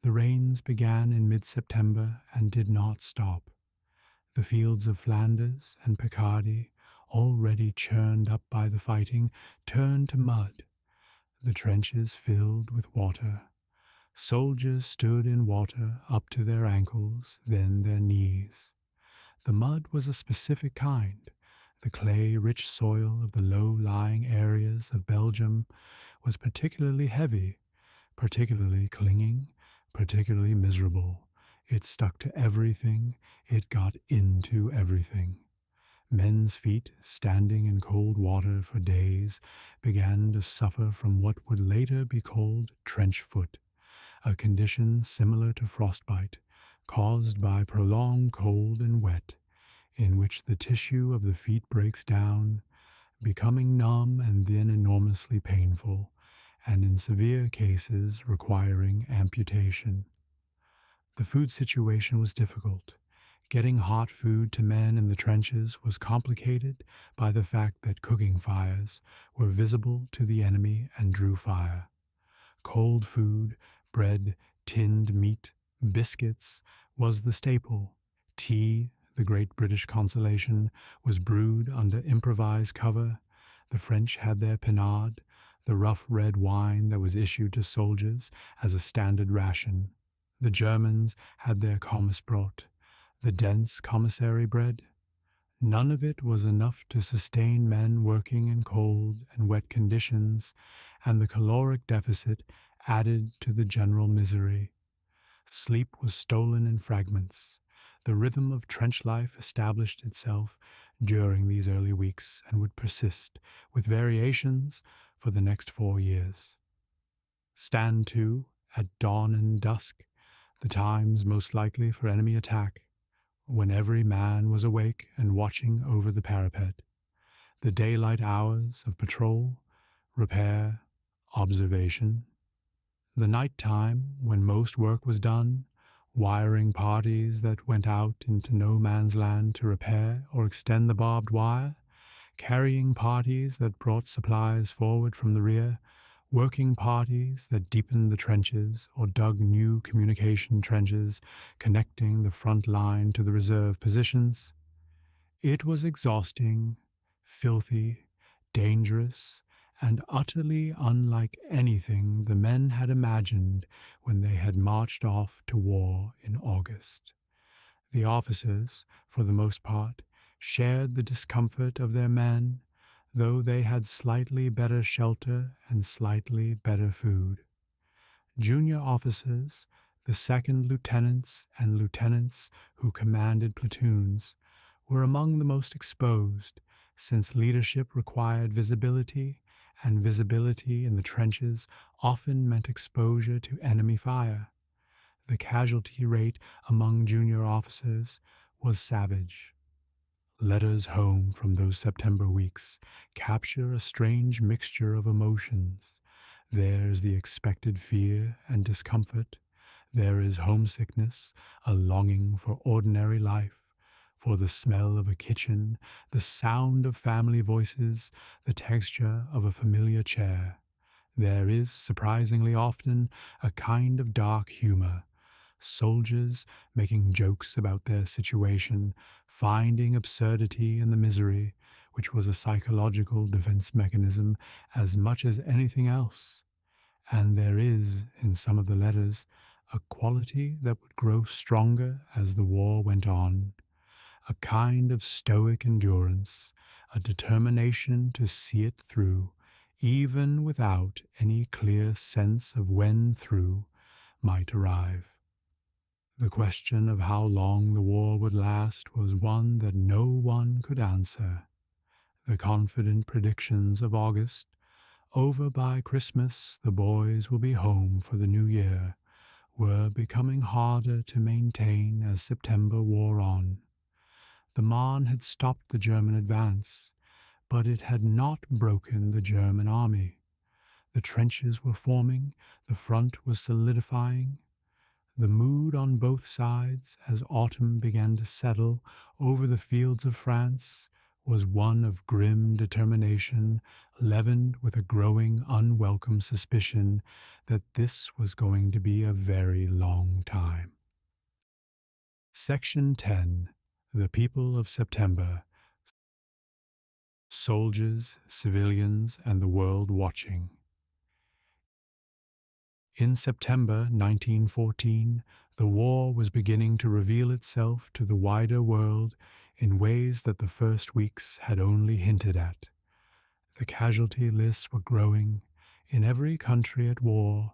A: The rains began in mid-September and did not stop. The fields of Flanders and Picardy, already churned up by the fighting, turned to mud. The trenches filled with water. Soldiers stood in water up to their ankles, then their knees. The mud was a specific kind. The clay-rich soil of the low-lying areas of Belgium was particularly heavy, particularly clinging, particularly miserable. It stuck to everything. It got into everything. Men's feet, standing in cold water for days, began to suffer from what would later be called trench foot, a condition similar to frostbite, caused by prolonged cold and wet, in which the tissue of the feet breaks down, becoming numb and then enormously painful, and in severe cases requiring amputation. The food situation was difficult. Getting hot food to men in the trenches was complicated by the fact that cooking fires were visible to the enemy and drew fire. Cold food, bread, tinned meat, biscuits, was the staple. Tea, the great British consolation, was brewed under improvised cover. The French had their pinard, the rough red wine that was issued to soldiers as a standard ration. The Germans had their Kommissbrot, the dense commissary bread. None of it was enough to sustain men working in cold and wet conditions, and the caloric deficit added to the general misery. Sleep was stolen in fragments. The rhythm of trench life established itself during these early weeks and would persist, with variations, for the next 4 years. Stand to, at dawn and dusk, the times most likely for enemy attack, when every man was awake and watching over the parapet. The daylight hours of patrol, repair, observation. The night time, when most work was done, wiring parties that went out into no man's land to repair or extend the barbed wire, carrying parties that brought supplies forward from the rear, working parties that deepened the trenches or dug new communication trenches connecting the front line to the reserve positions. It was exhausting, filthy, dangerous, and utterly unlike anything the men had imagined when they had marched off to war in August. The officers, for the most part, shared the discomfort of their men, though they had slightly better shelter and slightly better food. Junior officers, the second lieutenants and lieutenants who commanded platoons, were among the most exposed, since leadership required visibility, and visibility in the trenches often meant exposure to enemy fire. The casualty rate among junior officers was savage. Letters home from those September weeks capture a strange mixture of emotions. There is the expected fear and discomfort. There is homesickness, a longing for ordinary life, for the smell of a kitchen, the sound of family voices, the texture of a familiar chair. There is, surprisingly often, a kind of dark humor. Soldiers making jokes about their situation, finding absurdity in the misery, which was a psychological defense mechanism as much as anything else. And there is, in some of the letters, a quality that would grow stronger as the war went on, a kind of stoic endurance, a determination to see it through, even without any clear sense of when through might arrive. The question of how long the war would last was one that no one could answer. The confident predictions of August, over by Christmas the boys will be home for the new year, were becoming harder to maintain as September wore on. The Marne had stopped the German advance, but it had not broken the German army. The trenches were forming, the front was solidifying. The mood on both sides, as autumn began to settle over the fields of France, was one of grim determination, leavened with a growing unwelcome suspicion that this was going to be a very long time. Section 10. The People of September. Soldiers, civilians, and the world watching. In September 1914, the war was beginning to reveal itself to the wider world in ways that the first weeks had only hinted at. The casualty lists were growing. In every country at war,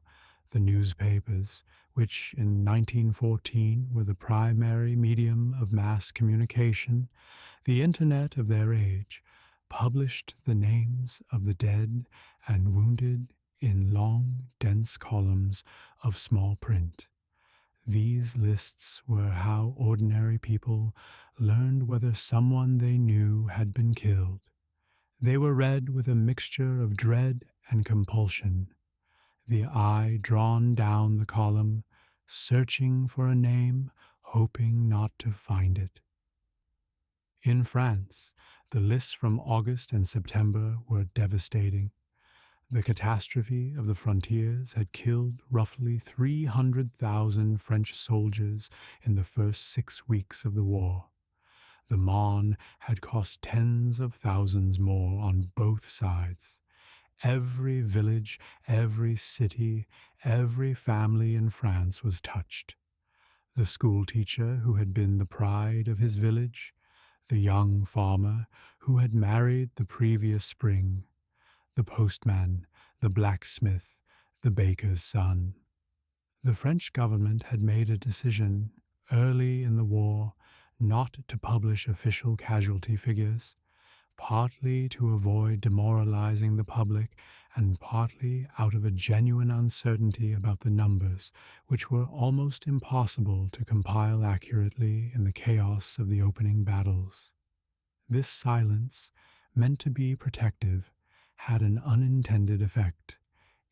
A: the newspapers, which in 1914 were the primary medium of mass communication, the internet of their age, published the names of the dead and wounded in long, dense columns of small print. These lists were how ordinary people learned whether someone they knew had been killed. They were read with a mixture of dread and compulsion, the eye drawn down the column, searching for a name, hoping not to find it. In France, the lists from August and September were devastating. The catastrophe of the frontiers had killed roughly 300,000 French soldiers in the first 6 weeks of the war. The Marne had cost tens of thousands more on both sides. Every village, every city, every family in France was touched. The schoolteacher who had been the pride of his village, the young farmer who had married the previous spring, the postman, the blacksmith, the baker's son. The French government had made a decision early in the war not to publish official casualty figures, partly to avoid demoralizing the public and partly out of a genuine uncertainty about the numbers, which were almost impossible to compile accurately in the chaos of the opening battles. This silence, meant to be protective, had an unintended effect.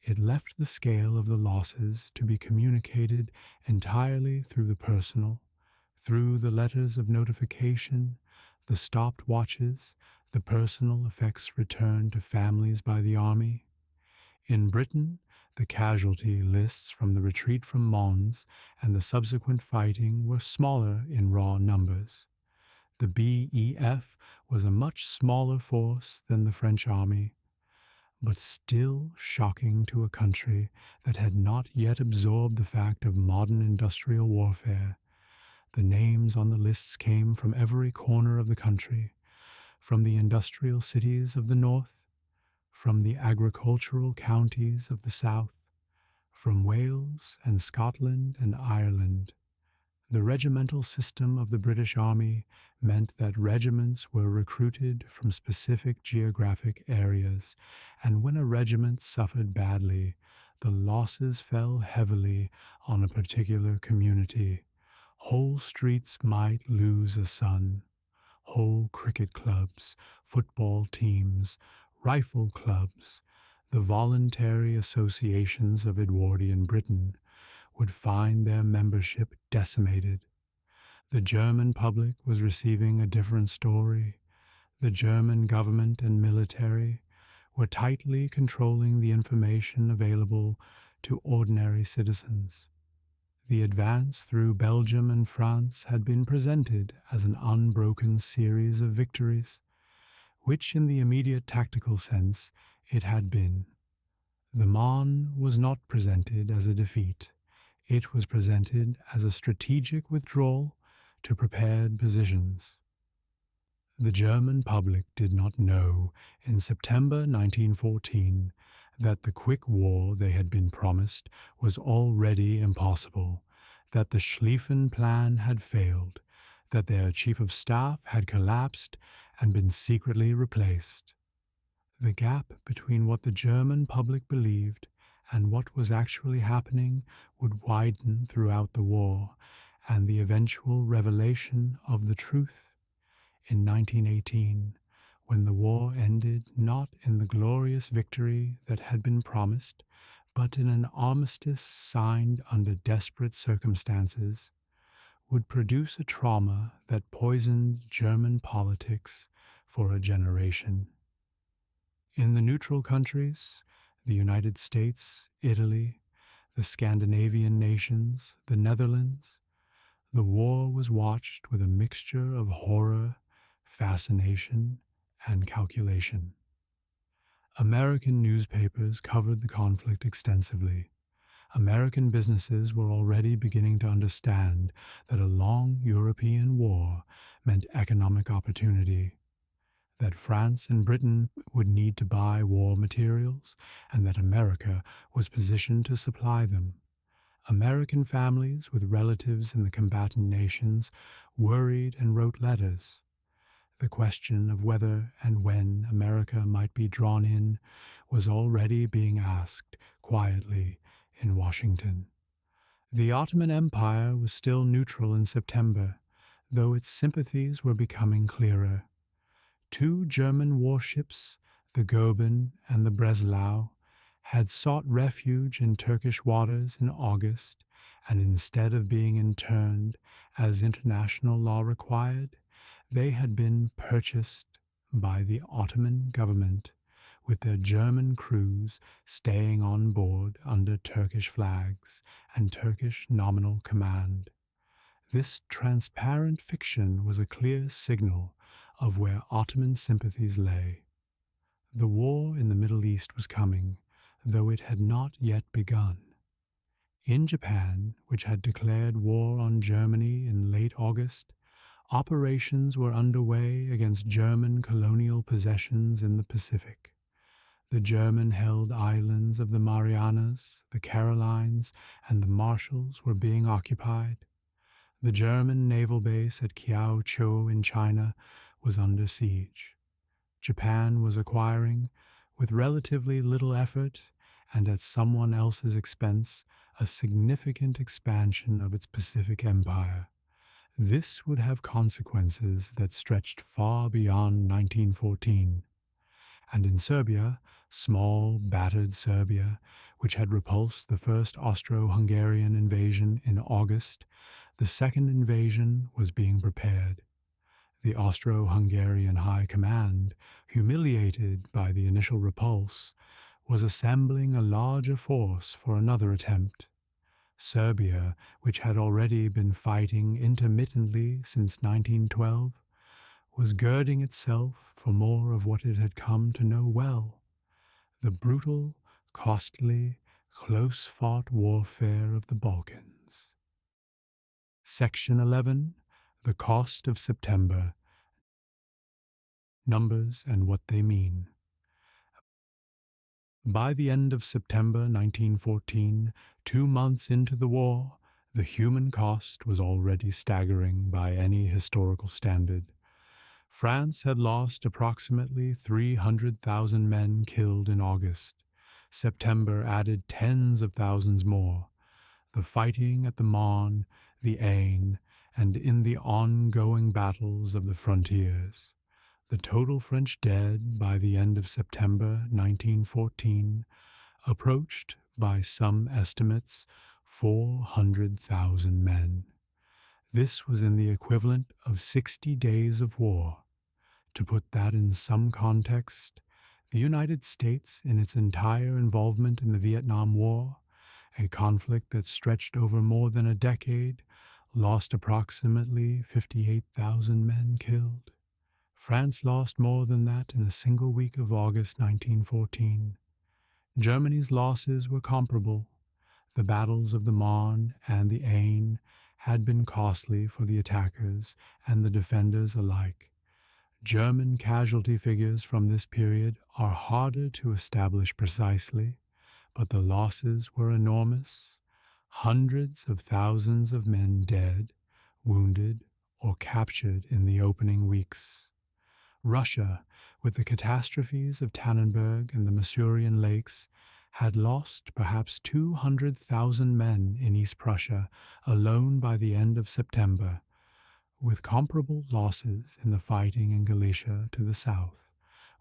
A: It left the scale of the losses to be communicated entirely through the personal, through the letters of notification, the stopped watches, the personal effects returned to families by the army. In Britain, the casualty lists from the retreat from Mons and the subsequent fighting were smaller in raw numbers. The BEF was a much smaller force than the French army, but still shocking to a country that had not yet absorbed the fact of modern industrial warfare. The names on the lists came from every corner of the country, from the industrial cities of the north, from the agricultural counties of the south, from Wales and Scotland and Ireland. The regimental system of the British Army meant that regiments were recruited from specific geographic areas, and when a regiment suffered badly, the losses fell heavily on a particular community. Whole streets might lose a son. Whole cricket clubs, football teams, rifle clubs, the voluntary associations of Edwardian Britain, would find their membership decimated. The German public was receiving a different story. The German government and military were tightly controlling the information available to ordinary citizens. The advance through Belgium and France had been presented as an unbroken series of victories, which in the immediate tactical sense it had been. The Marne was not presented as a defeat. It was presented as a strategic withdrawal to prepared positions. The German public did not know in September 1914 that the quick war they had been promised was already impossible, that the Schlieffen Plan had failed, that their chief of staff had collapsed and been secretly replaced. The gap between what the German public believed and what was actually happening would widen throughout the war, and the eventual revelation of the truth, in 1918, when the war ended not in the glorious victory that had been promised, but in an armistice signed under desperate circumstances, would produce a trauma that poisoned German politics for a generation. In the neutral countries, the United States, Italy, the Scandinavian nations, the Netherlands, the war was watched with a mixture of horror, fascination, and calculation. American newspapers covered the conflict extensively. American businesses were already beginning to understand that a long European war meant economic opportunity, that France and Britain would need to buy war materials, and that America was positioned to supply them. American families with relatives in the combatant nations worried and wrote letters. The question of whether and when America might be drawn in was already being asked quietly in Washington. The Ottoman Empire was still neutral in September, though its sympathies were becoming clearer. 2 German warships, the Goeben and the Breslau, had sought refuge in Turkish waters in August, and instead of being interned as international law required, they had been purchased by the Ottoman government, with their German crews staying on board under Turkish flags and Turkish nominal command. This transparent fiction was a clear signal of where Ottoman sympathies lay. The war in the Middle East was coming, though it had not yet begun. In Japan, which had declared war on Germany in late August, operations were underway against German colonial possessions in the Pacific. The German-held islands of the Marianas, the Carolines, and the Marshalls were being occupied. The German naval base at Kiaochou in China was under siege. Japan was acquiring, with relatively little effort and at someone else's expense, a significant expansion of its Pacific empire. This would have consequences that stretched far beyond 1914. And in Serbia, small, battered Serbia, which had repulsed the first Austro-Hungarian invasion in August, the second invasion was being prepared. The Austro-Hungarian High Command, humiliated by the initial repulse, was assembling a larger force for another attempt. Serbia, which had already been fighting intermittently since 1912, was girding itself for more of what it had come to know well, the brutal, costly, close-fought warfare of the Balkans. Section 11. The Cost of September. Numbers and what they mean. By the end of September 1914, 2 months into the war, the human cost was already staggering by any historical standard. France had lost approximately 300,000 men killed in August. September added tens of thousands more. The fighting at the Marne, the Aisne, and in the ongoing battles of the frontiers. The total French dead by the end of September 1914 approached, by some estimates, 400,000 men. This was in the equivalent of 60 days of war. To put that in some context, the United States, in its entire involvement in the Vietnam War, a conflict that stretched over more than a decade, lost approximately 58,000 men killed. France lost more than that in a single week of August 1914. Germany's losses were comparable. The battles of the Marne and the Aisne had been costly for the attackers and the defenders alike. German casualty figures from this period are harder to establish precisely, but the losses were enormous. Hundreds of thousands of men dead, wounded, or captured in the opening weeks. Russia, with the catastrophes of Tannenberg and the Masurian Lakes, had lost perhaps 200,000 men in East Prussia alone by the end of September, with comparable losses in the fighting in Galicia to the south,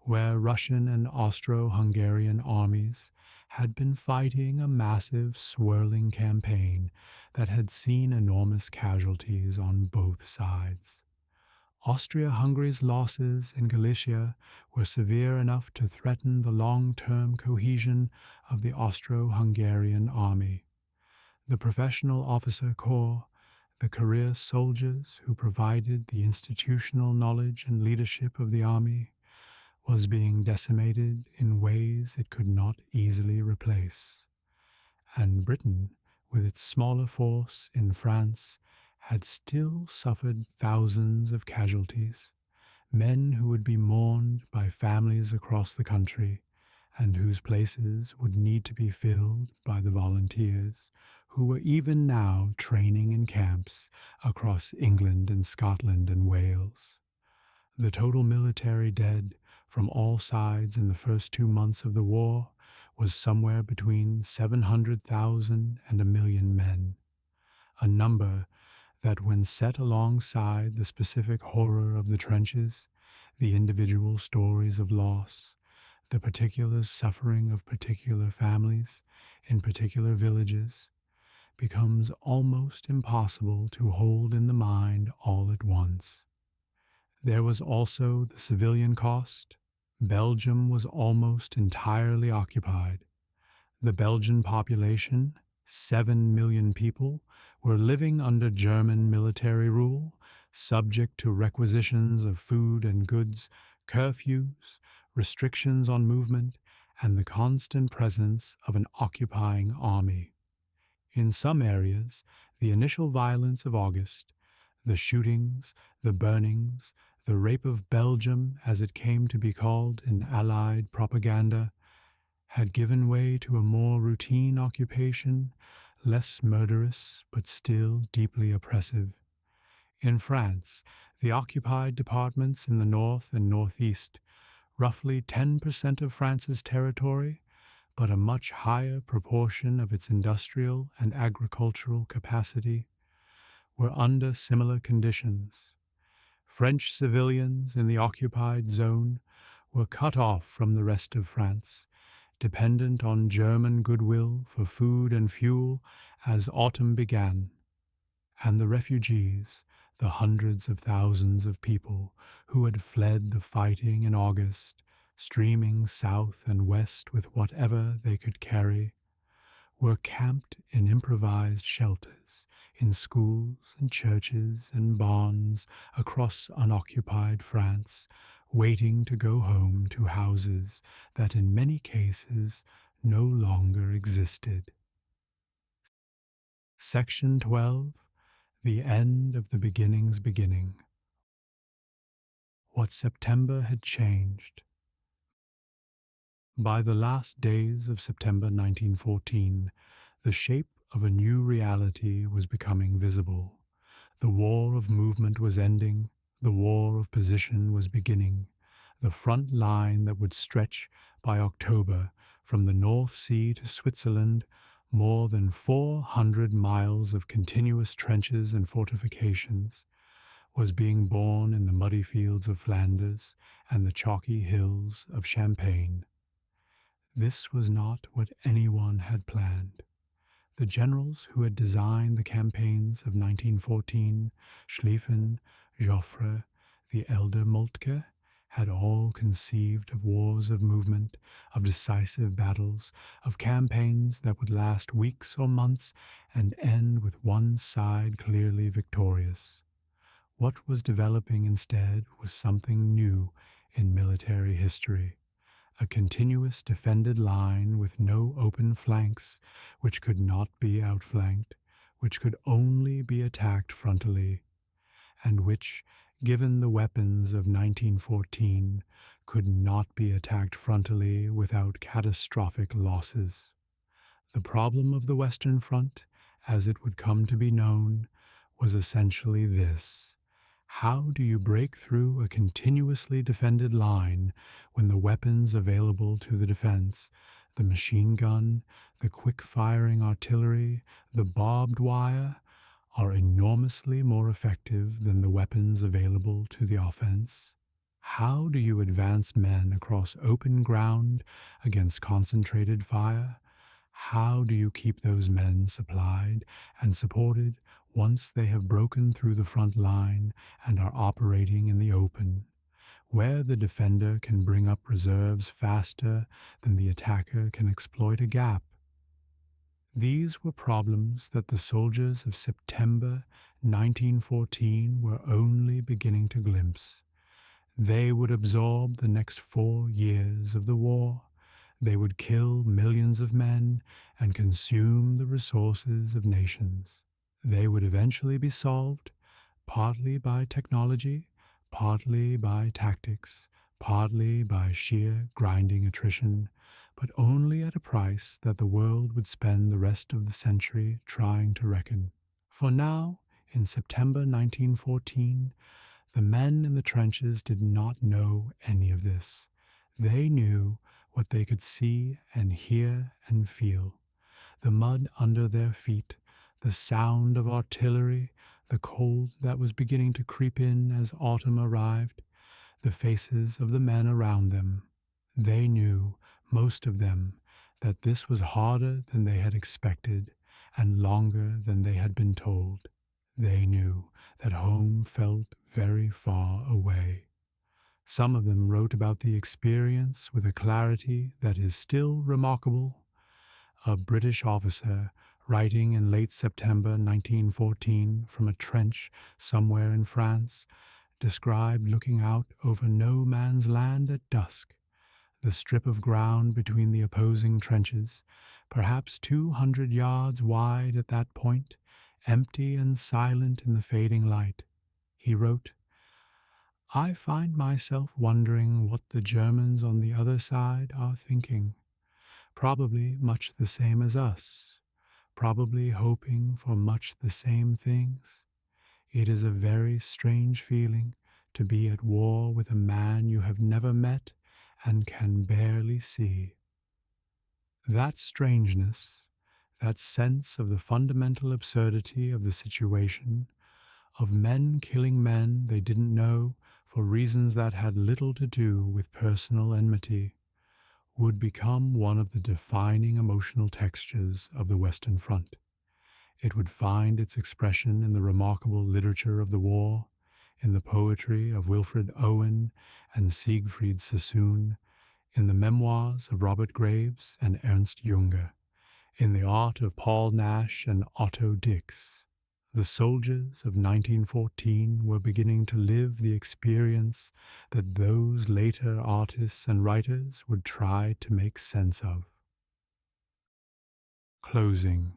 A: where Russian and Austro-Hungarian armies had been fighting a massive, swirling campaign that had seen enormous casualties on both sides. Austria-Hungary's losses in Galicia were severe enough to threaten the long-term cohesion of the Austro-Hungarian army. The professional officer corps, the career soldiers who provided the institutional knowledge and leadership of the army, was being decimated in ways it could not easily replace. And Britain, with its smaller force in France, had still suffered thousands of casualties, men who would be mourned by families across the country, and whose places would need to be filled by the volunteers, who were even now training in camps across England and Scotland and Wales. The total military dead from all sides in the first 2 months of the war was somewhere between 700,000 and 1,000,000 men, a number that, when set alongside the specific horror of the trenches, the individual stories of loss, the particular suffering of particular families in particular villages, becomes almost impossible to hold in the mind all at once. There was also the civilian cost. Belgium was almost entirely occupied. The Belgian population, 7 million people, were living under German military rule, subject to requisitions of food and goods, curfews, restrictions on movement, and the constant presence of an occupying army. In some areas, the initial violence of August, the shootings, the burnings, the rape of Belgium, as it came to be called in Allied propaganda, had given way to a more routine occupation, less murderous but still deeply oppressive. In France, the occupied departments in the north and northeast, roughly 10% of France's territory, but a much higher proportion of its industrial and agricultural capacity, were under similar conditions. French civilians in the occupied zone were cut off from the rest of France, dependent on German goodwill for food and fuel as autumn began. And the refugees, the hundreds of thousands of people who had fled the fighting in August, streaming south and west with whatever they could carry, were camped in improvised shelters, in schools and churches and barns across unoccupied France, waiting to go home to houses that in many cases no longer existed. Section 12. The End of the Beginning's Beginning. What September had changed. By the last days of September 1914, the shape of a new reality was becoming visible. The war of movement was ending, the war of position was beginning. The front line that would stretch by October from the North Sea to Switzerland, more than 400 miles of continuous trenches and fortifications, was being born in the muddy fields of Flanders and the chalky hills of Champagne. This was not what anyone had planned. The generals who had designed the campaigns of 1914, Schlieffen, Joffre, the elder Moltke, had all conceived of wars of movement, of decisive battles, of campaigns that would last weeks or months and end with one side clearly victorious. What was developing instead was something new in military history. A continuous defended line with no open flanks, which could not be outflanked, which could only be attacked frontally, and which, given the weapons of 1914, could not be attacked frontally without catastrophic losses. The problem of the Western Front, as it would come to be known, was essentially this. How do you break through a continuously defended line when the weapons available to the defense, the machine gun, the quick-firing artillery, the barbed wire, are enormously more effective than the weapons available to the offense? How do you advance men across open ground against concentrated fire? How do you keep those men supplied and supported once they have broken through the front line and are operating in the open, where the defender can bring up reserves faster than the attacker can exploit a gap? These were problems that the soldiers of September 1914 were only beginning to glimpse. They would absorb the next 4 years of the war. They would kill millions of men and consume the resources of nations. They would eventually be solved, partly by technology, partly by tactics, partly by sheer grinding attrition, but only at a price that the world would spend the rest of the century trying to reckon. For now, in September 1914, the men in the trenches did not know any of this. They knew what they could see and hear and feel: the mud under their feet, the sound of artillery, the cold that was beginning to creep in as autumn arrived, the faces of the men around them. They knew, most of them, that this was harder than they had expected and longer than they had been told. They knew that home felt very far away. Some of them wrote about the experience with a clarity that is still remarkable. A British officer, writing in late September 1914 from a trench somewhere in France, described looking out over no man's land at dusk. The strip of ground between the opposing trenches, perhaps 200 yards wide at that point, empty and silent in the fading light. He wrote, "I find myself wondering what the Germans on the other side are thinking. Probably much the same as us, probably hoping for much the same things. It is a very strange feeling to be at war with a man you have never met and can barely see." That strangeness, that sense of the fundamental absurdity of the situation, of men killing men they didn't know for reasons that had little to do with personal enmity, would become one of the defining emotional textures of the Western Front. It would find its expression in the remarkable literature of the war, in the poetry of Wilfred Owen and Siegfried Sassoon, in the memoirs of Robert Graves and Ernst Junger, in the art of Paul Nash and Otto Dix. The soldiers of 1914 were beginning to live the experience that those later artists and writers would try to make sense of. Closing.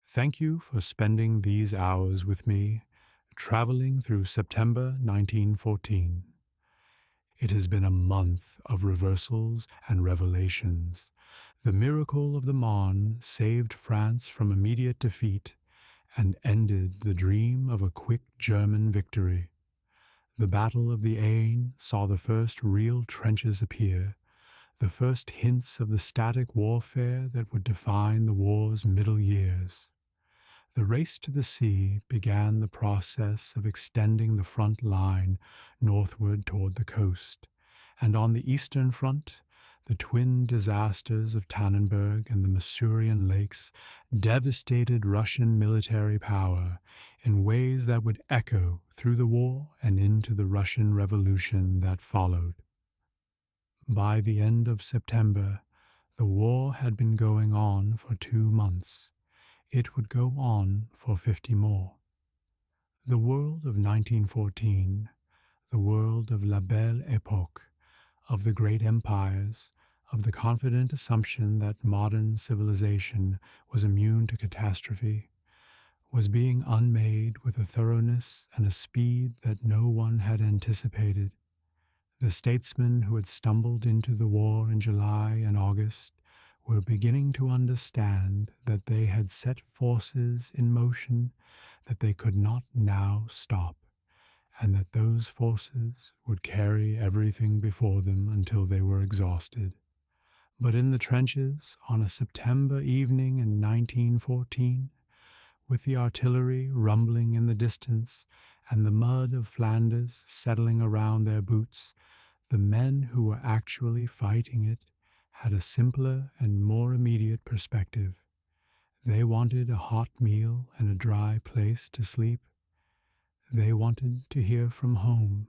A: Thank you for spending these hours with me, traveling through September 1914. It has been a month of reversals and revelations. The miracle of the Marne saved France from immediate defeat and ended the dream of a quick German victory. The Battle of the Aisne saw the first real trenches appear, the first hints of the static warfare that would define the war's middle years. The race to the sea began the process of extending the front line northward toward the coast, and on the eastern front, the twin disasters of Tannenberg and the Masurian Lakes devastated Russian military power in ways that would echo through the war and into the Russian Revolution that followed. By the end of September, the war had been going on for 2 months. It would go on for 50 more. The world of 1914, the world of La Belle Époque, of the great empires, of the confident assumption that modern civilization was immune to catastrophe, was being unmade with a thoroughness and a speed that no one had anticipated. The statesmen who had stumbled into the war in July and August were beginning to understand that they had set forces in motion that they could not now stop, and that those forces would carry everything before them until they were exhausted. But in the trenches, on a September evening in 1914, With the artillery rumbling in the distance and the mud of Flanders settling around their boots, the men who were actually fighting it had a simpler and more immediate perspective. They wanted a hot meal and a dry place to sleep. They wanted to hear from home.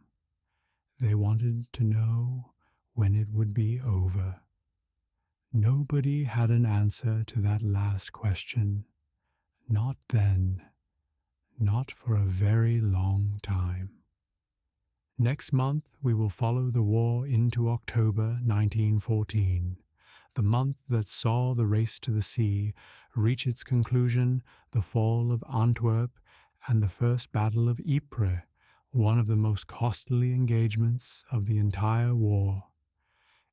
A: They wanted to know when it would be over. Nobody had an answer to that last question. Not then. Not for a very long time. Next month, we will follow the war into October 1914, the month that saw the race to the sea reach its conclusion, the fall of Antwerp, and the First Battle of Ypres, one of the most costly engagements of the entire war.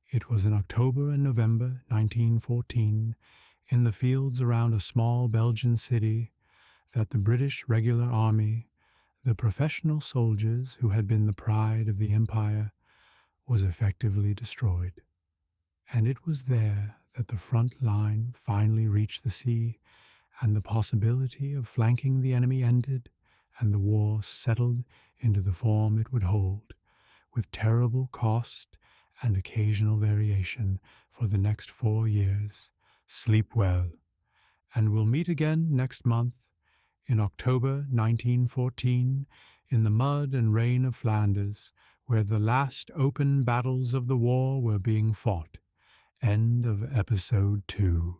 A: It was in October and November 1914, in the fields around a small Belgian city, that the British regular army, the professional soldiers who had been the pride of the empire, was effectively destroyed. And it was there that the front line finally reached the sea, and the possibility of flanking the enemy ended, and the war settled into the form it would hold, with terrible cost and occasional variation for the next 4 years. Sleep well, and we'll meet again next month, in October 1914, in the mud and rain of Flanders, where the last open battles of the war were being fought. End of episode 2.